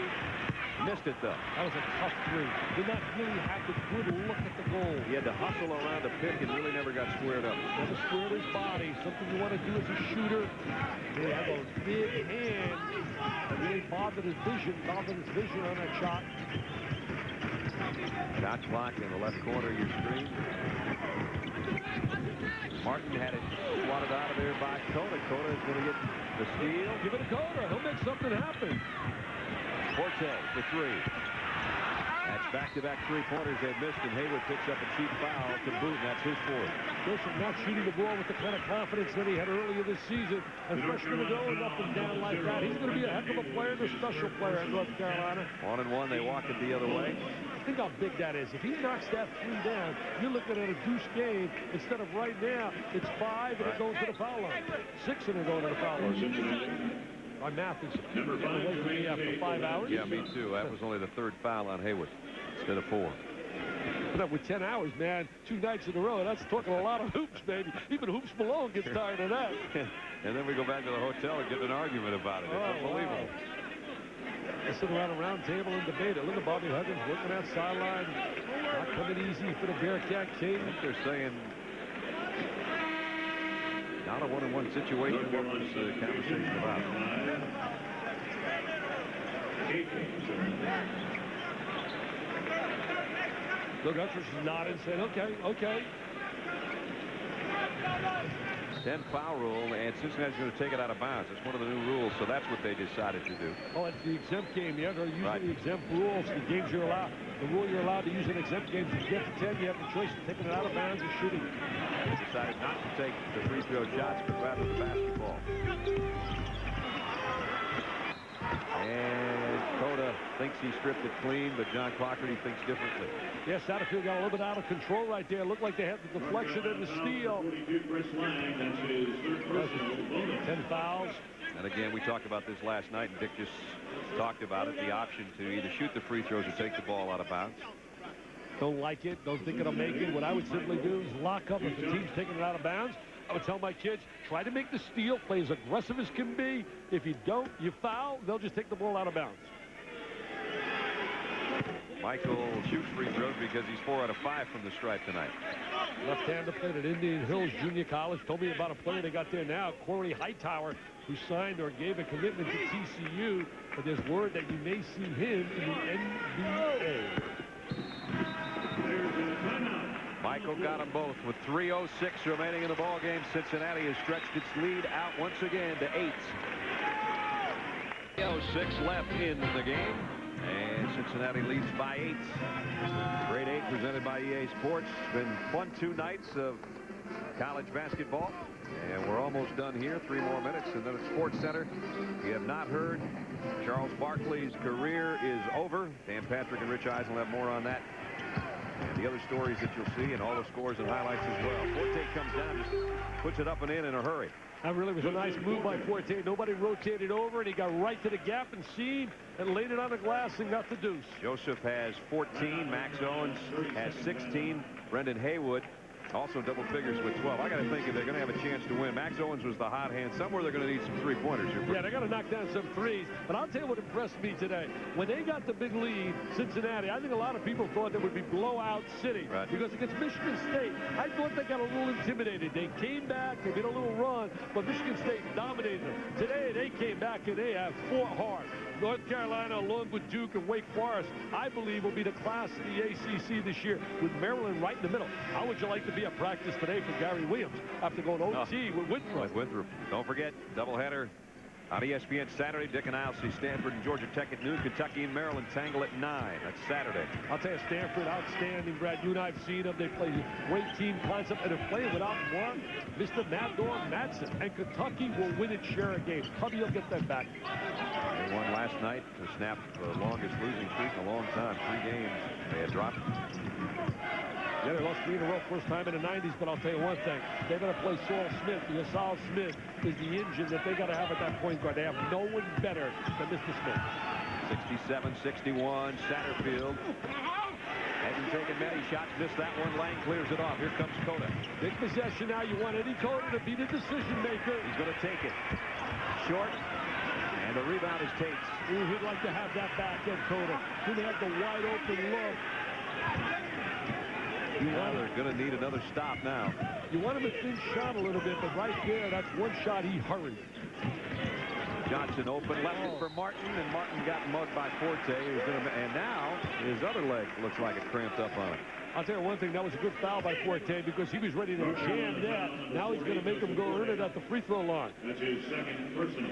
Missed it, though. That was a tough 3. Did not really have the good look at the goal. He had to hustle around the pick and really never got squared up. Never squared his body. Something you want to do as a shooter. They have a big hand. That really bothered his vision on that shot. Shot clock in the left corner of your screen. Martin had it swatted out of there by Cota. Cota is going to get the steal. Give it to Cota. He'll make something happen. Forte for three. That's back-to-back three-pointers they've missed, and Hayward picks up a cheap foul to boot, and that's his fourth. Joseph not shooting the ball with the kind of confidence that he had earlier this season. And freshman going up and down like that, he's going to be a heck of a player and a special player in North Carolina. 1-1, they walk it the other way. Think how big that is. If he knocks that three down, you're looking at a deuce game. Instead of right now, it's 5 and it goes to the foul line. 6 and it going to the foul line. My math is away from me after 5 hours. Yeah, me too. That was only the third foul on Hayward instead of 4. But with 10 hours, man, 2 nights in a row, that's talking a lot of hoops, baby. Even Hoops Malone gets tired of that. And then we go back to the hotel and get an argument about it. It's unbelievable. Wow. They sit around a round table and debate it. Look at Bobby Huggins working that sideline. Not coming easy for the Bearcat King. They're saying not a 1-on-1 situation. What was the conversation about? Look, Huntress is nodding, saying, okay. 10 foul rule, and Cincinnati's going to take it out of bounds. It's one of the new rules, so that's what they decided to do. Oh, it's the exempt game. You have to use the exempt rules. The games you're allowed. The rule you're allowed to use in exempt games. If you get to 10, you have the choice of taking it out of bounds or shooting. They decided not to take the free throw shots, but rather the basketball. And Cota thinks he stripped it clean, but John Clockerty thinks differently. Yes, Satterfield got a little bit out of control right there. Looked like they had the deflection and the steal. 10 fouls. And again, we talked about this last night, and Dick just talked about it, the option to either shoot the free throws or take the ball out of bounds. Don't like it. Don't think it'll make it. What I would simply do is lock up if the team's taking it out of bounds. I would tell my kids, try to make the steal, play as aggressive as can be. If you don't, you foul, they'll just take the ball out of bounds. Michael shoots free throws because he's 4 out of 5 from the stripe tonight. Left-hander played at Indian Hills Junior College. Told me about a player they got there now, Corey Hightower, who signed or gave a commitment to TCU. But there's word that you may see him in the NBA. Michael got them both with 3:06 remaining in the ball game. Cincinnati has stretched its lead out once again to 8. 3:06 left in the game, and Cincinnati leads by 8. Grade 8 presented by EA Sports. It's been fun 2 nights of college basketball, and we're almost done here. 3 more minutes, and then at Sports Center, you have not heard, Charles Barkley's career is over. Dan Patrick and Rich Eisen will have more on that. And the other stories that you'll see, and all the scores and highlights as well. Forte comes down, just puts it up and in a hurry. That really was a nice move by Forte. Nobody rotated over, and he got right to the gap and seam and laid it on the glass and got the deuce. Joseph has 14. Max Owens has 16. Brendan Haywood also double figures with 12. I got to think if they're going to have a chance to win. Max Owens was the hot hand. Somewhere they're going to need some three-pointers here. Yeah, they got to knock down some threes. But I'll tell you what impressed me today. When they got the big lead, Cincinnati, I think a lot of people thought they would be blowout city. Right. Because against Michigan State, I thought they got a little intimidated. They came back, they made a little run, but Michigan State dominated them. Today, they came back and they have fought hard. North Carolina, along with Duke and Wake Forest, I believe will be the class of the ACC this year, with Maryland right in the middle. How would you like to be at practice today for Gary Williams after going OT with Winthrop? Don't forget, doubleheader on ESPN Saturday. Dick and I'll see Stanford and Georgia Tech at noon. Kentucky and Maryland tangle at 9. That's Saturday. I'll tell you, Stanford, outstanding, Brad. You and I have seen them. They play great team concept, and they're playing without one, Mr. Mad Dog Madsen. And Kentucky will win its share of games. Hubby will get them back. They won last night to snap the longest losing streak in a long time. 3 games they had dropped. Yeah, they lost 3 in a row, first time in the 90s, but I'll tell you one thing. They're going to play Saul Smith, because Saul Smith is the engine that they got to have at that point guard. They have no one better than Mr. Smith. 67-61, Satterfield. Hasn't taken many shots, missed that one. Lang clears it off. Here comes Cota. Big possession now. You want Eddie Cota to be the decision maker. He's going to take it. Short. And the rebound is Tate's. Ooh, he'd like to have that back end, Cota. He'd have the wide open look. They're going to need another stop now. You want him to thin shot a little bit, but right there, that's one shot he hurried. Johnson open, left it for Martin, and Martin got mugged by Forte. And now his other leg looks like it cramped up on him. I'll tell you one thing, that was a good foul by Forte because he was ready to jam that. Now he's going to make him go earn it at the free throw line. That's his second personal.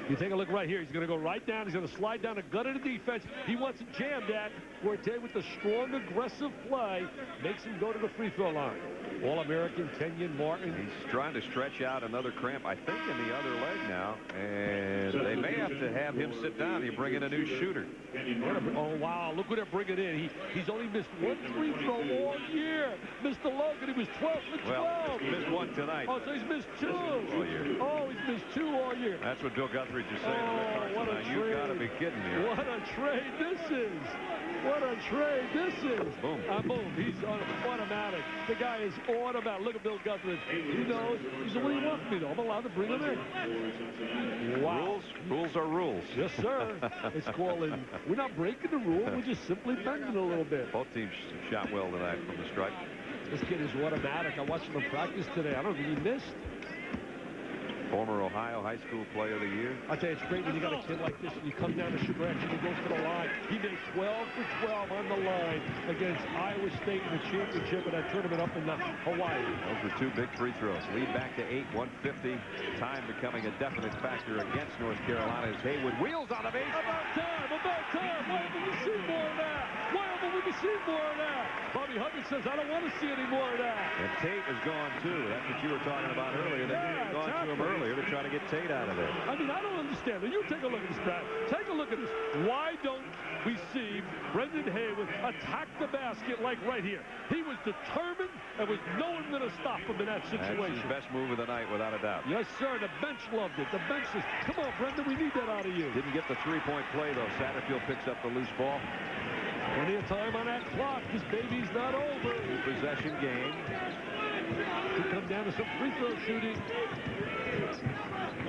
You take a look right here. He's going to go right down. He's going to slide down a gut of the defense. He wants it jammed at. Forte with the strong, aggressive play makes him go to the free throw line. All-American Kenyon Martin. He's trying to stretch out another cramp, I think, in the other leg now. And they may have to have him sit down. You bring in a new shooter. Oh, wow. Look what they're bringing in. He's only missed one free throw all year. Mr. Logan, he was 12 for 12. Well, he missed one tonight. Oh, so he's missed two. All year. Oh, he's missed two all year. That's what Bill Guthridge is saying. Oh, what a trade. You've got to be kidding me. What a trade this is. What a trade this is. Boom. Boom. He's automatic. The guy is automatic. Look at Bill Guthridge. He knows. He said, what do you want from me, though? I'm allowed to bring him in. Wow. Rules are rules. Yes, sir. It's calling. We're not breaking the rule. We're just simply bending a little bit. Both teams shot well tonight from the stripe. This kid is automatic. I watched him practice today. I don't think he missed. Former Ohio High School Player of the Year. I tell you, it's great when you got a kid like this and you come down to Chagrin and he goes to the line. He made 12 for 12 on the line against Iowa State in the championship of that tournament up in Hawaii. Those were two big free throws. Lead back to 8, 150. Time becoming a definite factor against North Carolina as Haywood wheels on the base. About time, about time. Why haven't we seen more of that? Why haven't we seen more of that? Bobby Huggins says, I don't want to see any more of that. And Tate is gone, too. That's what you were talking about earlier. They had gone to him earlier to try to get Tate out of there. I mean, I don't understand. You take a look at this, Brad. Take a look at this. Why don't we see Brendan Haywood attack the basket like right here? He was determined. There was no one going to stop him in that situation. That's his best move of the night, without a doubt. Yes, sir. The bench loved it. The bench says, come on, Brendan, we need that out of you. Didn't get the three-point play, though. Satterfield picks up the loose ball. Plenty of time on that clock. This baby's not over. Possession game. We come down to some free throw shooting.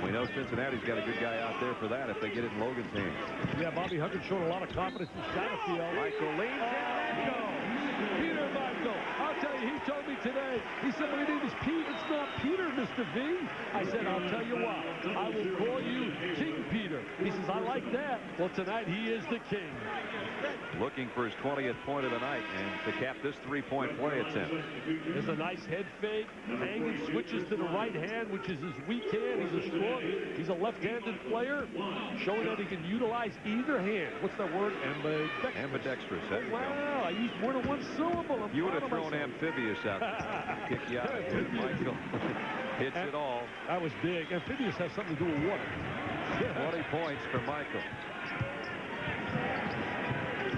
We know Cincinnati's got a good guy out there for that if they get it in Logan's hands. Yeah, Bobby Huggins showed a lot of confidence in Satterfield. Michael leans in. Peter Michael. I'll tell you, he told me today, he said, my name is Pete. It's not Peter, Mr. V. I said, I'll tell you what. I will call you King Peter. He says, I like that. Well, tonight he is the king. Looking for his 20th point of the night and to cap this three-point play attempt. There's a nice head fake. Hanging switches to the right hand, which is his weak hand. He's a left-handed player, showing that he can utilize either hand. What's that word? Ambidextrous. Oh, wow, I used more than one syllable. You would have thrown amphibious out there. Kick you out. Michael hits it all. That was big. Amphibious has something to do with water. 20 points for Michael.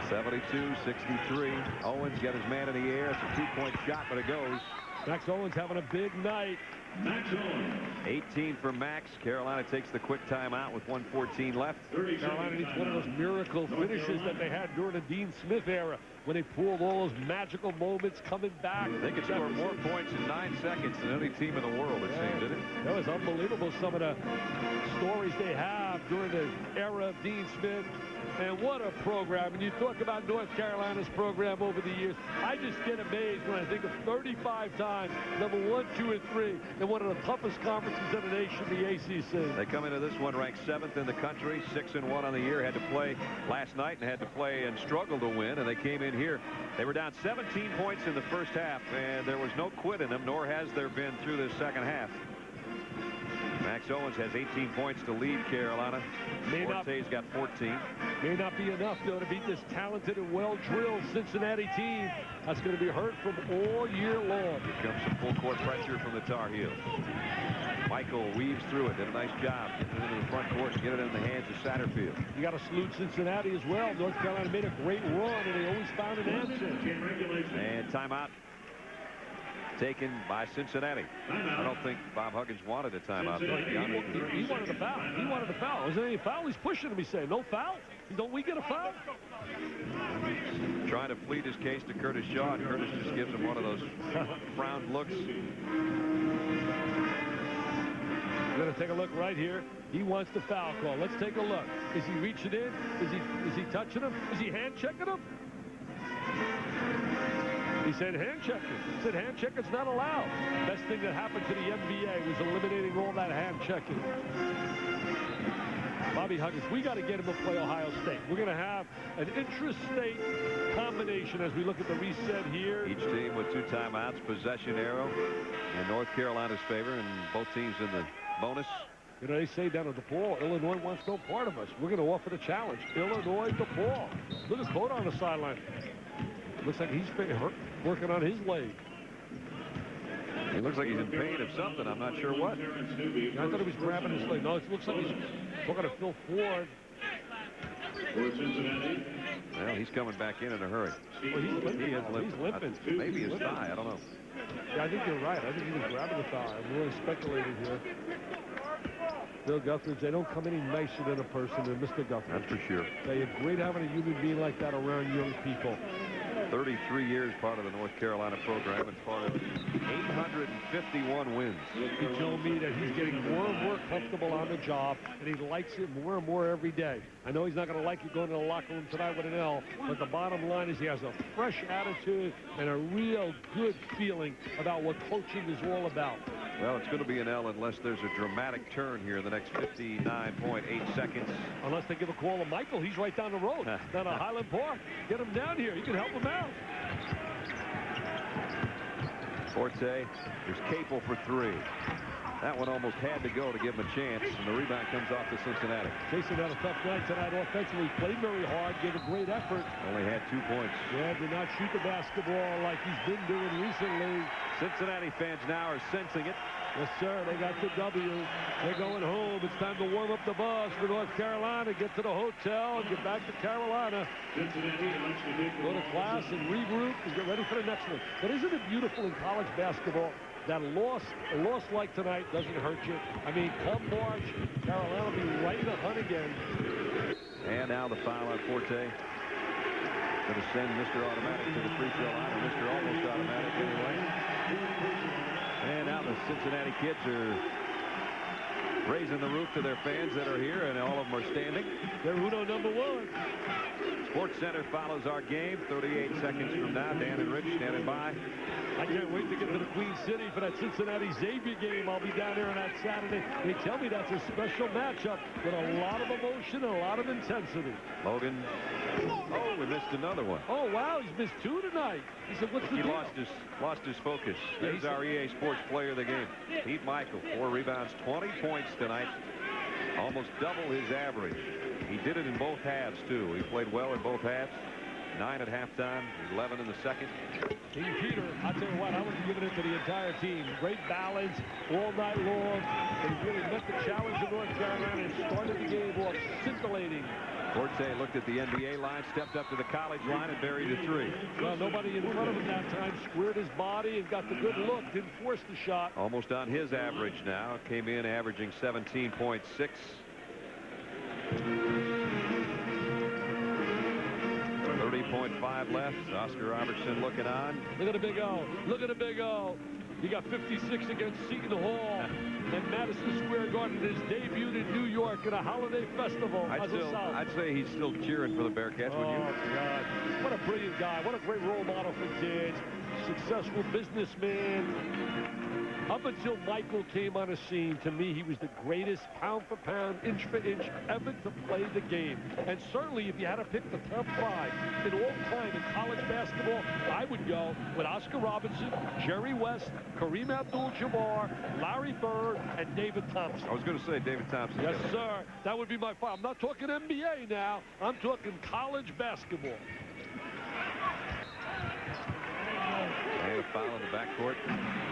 72-63. Owens got his man in the air. It's a two-point shot, but it goes. Max Owens having a big night. 18 for Max. Carolina takes the quick timeout with 1:14 left. Carolina needs one of those miracle finishes that they had during the Dean Smith era when they pulled all those magical moments coming back. They could score more points in 9 seconds than any team in the world, it seemed, didn't it? That was unbelievable, some of the stories they have during the era of Dean Smith. And what a program. And you talk about North Carolina's program over the years. I just get amazed when I think of 35 times, number 1, 2, and 3, in one of the toughest conferences in the nation, the ACC. They come into this one ranked 7th in the country, 6-1 on the year. Had to play last night and had to play and struggle to win. And they came in here. They were down 17 points in the first half, and there was no quit in them, nor has there been through this second half. Max Owens has 18 points to lead Carolina. Forte's got 14. May not be enough, though, to beat this talented and well-drilled Cincinnati team. That's going to be heard from all year long. Here comes some full-court pressure from the Tar Heels. Michael weaves through it. Did a nice job getting it into the front court and get it in the hands of Satterfield. You got to salute Cincinnati as well. North Carolina made a great run, and they always found an answer. And timeout taken by Cincinnati. I don't think Bob Huggins wanted a timeout. He wanted a foul. He wanted a foul. Was there any foul? He's pushing him. He's saying, no foul? Don't we get a foul? Trying to plead his case to Curtis Shaw, and Curtis just gives him one of those frowned looks. We're going to take a look right here. He wants the foul call. Let's take a look. Is he reaching in? Is he touching him? Is he hand checking him? He said hand checking. He said hand checking's not allowed. Best thing that happened to the NBA was eliminating all that hand checking. Bobby Huggins, we got to get him to play Ohio State. We're going to have an intrastate combination as we look at the reset here. Each team with 2 timeouts, possession arrow in North Carolina's favor, and both teams in the bonus. You know, they say down at DePaul, Illinois wants no part of us. We're going to offer the challenge. Illinois, DePaul. Look at Cota on the sideline. Looks like he's working on his leg. He looks like he's in pain of something. I'm not sure what. Yeah, I thought he was grabbing his leg. No, it looks like he's talking to Phil Ford. Well, he's coming back in a hurry. Well, he's limping. He's limping. Maybe his thigh. I don't know. Yeah, I think you're right. I think he was grabbing the thigh. I'm really speculating here. Bill Guthridge, they don't come any nicer than a person than Mr. Guthridge. That's for sure. They are great having a human being like that around young people. 33 years part of the North Carolina program and part of 851 wins. He told me that he's getting more and more comfortable on the job, and he likes it more and more every day. I know he's not going to like you going to the locker room tonight with an L, but the bottom line is he has a fresh attitude and a real good feeling about what coaching is all about. Well, it's going to be an L unless there's a dramatic turn here in the next 59.8 seconds. Unless they give a call to Michael. He's right down the road, down at Highland Park. Get him down here. You can help him out. Forte is Capel for 3. That one almost had to go to give him a chance, and the rebound comes off to Cincinnati. Jason had a tough night tonight offensively. Played very hard, gave a great effort. Only had 2 points. Yeah, did not shoot the basketball like he's been doing recently. Cincinnati fans now are sensing it. Yes, sir. They got the W. They're going home. It's time to warm up the bus for North Carolina, get to the hotel, and get back to Carolina. Go to class and regroup and get ready for the next one. But isn't it beautiful in college basketball that a loss like tonight doesn't hurt you? I mean, come March, Carolina will be right in the hunt again. And now the foul on Forte. Going to send Mr. Automatic to the free throw line, or Mr. Almost Automatic anyway. And now the Cincinnati kids are raising the roof to their fans that are here, and all of them are standing. They're Uno number 1. Sports Center follows our game 38 seconds from now. Dan and Rich standing by. I can't wait to get to the Queen City for that Cincinnati Xavier game. I'll be down there on that Saturday. They tell me that's a special matchup with a lot of emotion and a lot of intensity. Logan. Oh, we missed another one. Oh, wow, he's missed 2 tonight. He said, what's the deal? Lost his focus. He's our EA Sports Player of the game. Pete Michael, 4 rebounds, 20 points tonight. Almost double his average. He did it in both halves, too. He played well in both halves. 9 at halftime, 11 in the second. King Peter, I'll tell you what, I was giving it to the entire team. Great balance all night long. They really met the challenge of North Carolina and started the game off scintillating. Forte looked at the NBA line, stepped up to the college line, and buried a 3. Well, nobody in front of him that time squared his body and got the good look, didn't force the shot. Almost on his average now. Came in averaging 17.6. 30.5 left. Oscar Robertson looking on. Look at the big O. Look at the big O. He got 56 against Seton Hall. And Madison Square Garden has debuted in New York at a holiday festival. I'd say he's still cheering for the Bearcats. Would you? Oh, God. What a brilliant guy. What a great role model for kids. Successful businessman. Up until Michael came on the scene, to me, he was the greatest pound for pound, inch for inch ever to play the game. And certainly, if you had to pick the top 5 in all time in college basketball, I would go with Oscar Robertson, Jerry West, Kareem Abdul-Jabbar, Larry Bird, and David Thompson. I was going to say David Thompson. Yes, sir. That would be my 5. I'm not talking NBA now. I'm talking college basketball. And a foul in the backcourt.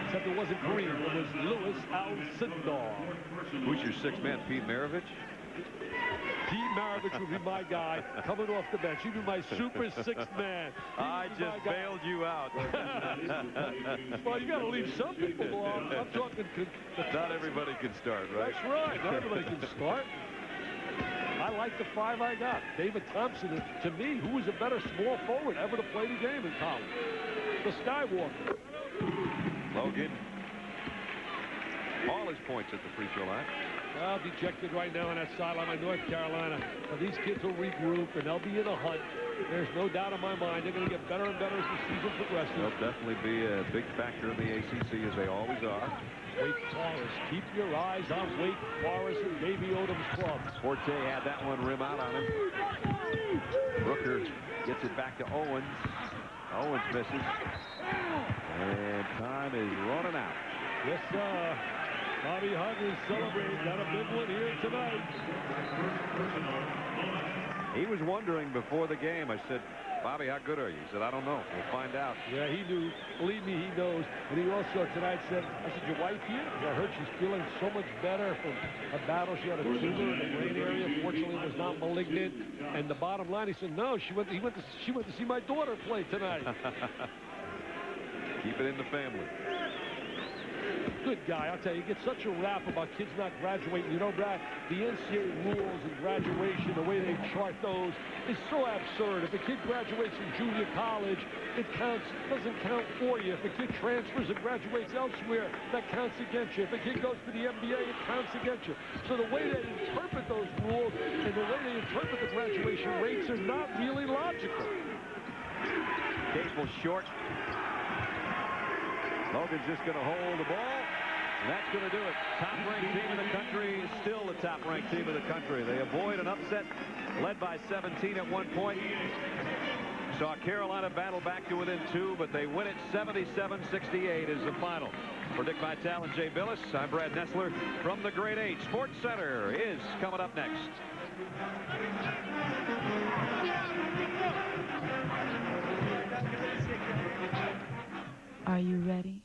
Except it wasn't Kareem, it was Louis Alcindor. Who's your 6th man, Pete Maravich? Pete Maravich would be my guy coming off the bench. He'd be my super 6th man. I just bailed you out. Well, you got to leave some people alone. I'm talking. Not everybody can start, right? That's right. Not everybody can start. I like the 5 I got. David Thompson, to me, who was a better small forward ever to play the game in college? The Skywalker. Logan. All his points at the free throw line. Well, dejected right now on that sideline by North Carolina. But these kids will regroup, and they'll be in a hunt. There's no doubt in my mind they're going to get better and better as the season progresses. They'll definitely be a big factor in the ACC, as they always are. Wake Forest. Keep your eyes on Wake Forest and Davy Odom's club. Forte had that one rim out on him. Rooker gets it back to Owens. Owens misses. And time is running out. Yes, sir. Bobby Huggins celebrating. Got a big one here tonight. He was wondering before the game. I said, Bobby, how good are you? He said, I don't know. We'll find out. Yeah, he knew. Believe me, he knows. And he also tonight said, I said, your wife here? I heard she's feeling so much better from a battle. She had a tumor in the brain area. Fortunately, it was not malignant. And the bottom line, he said, no, she went to see my daughter play tonight. Keep it in the family. Good guy. I'll tell you, he gets such a rap about kids not graduating. You know, Brad, the NCAA rules and graduation, the way they chart those, is so absurd. If a kid graduates from junior college, it doesn't count for you. If a kid transfers and graduates elsewhere, that counts against you. If a kid goes to the NBA, it counts against you. So the way they interpret those rules and the way they interpret the graduation rates are not really logical. Capel short. Logan's just going to hold the ball. And that's going to do it. Top-ranked team in the country, still the top-ranked team in the country. They avoid an upset, led by 17 at one point. Saw Carolina battle back to within 2, but they win it 77-68 is the final. For Dick Vitale and Jay Billis, I'm Brad Nessler from the Grade 8 Sports Center is coming up next. Are you ready?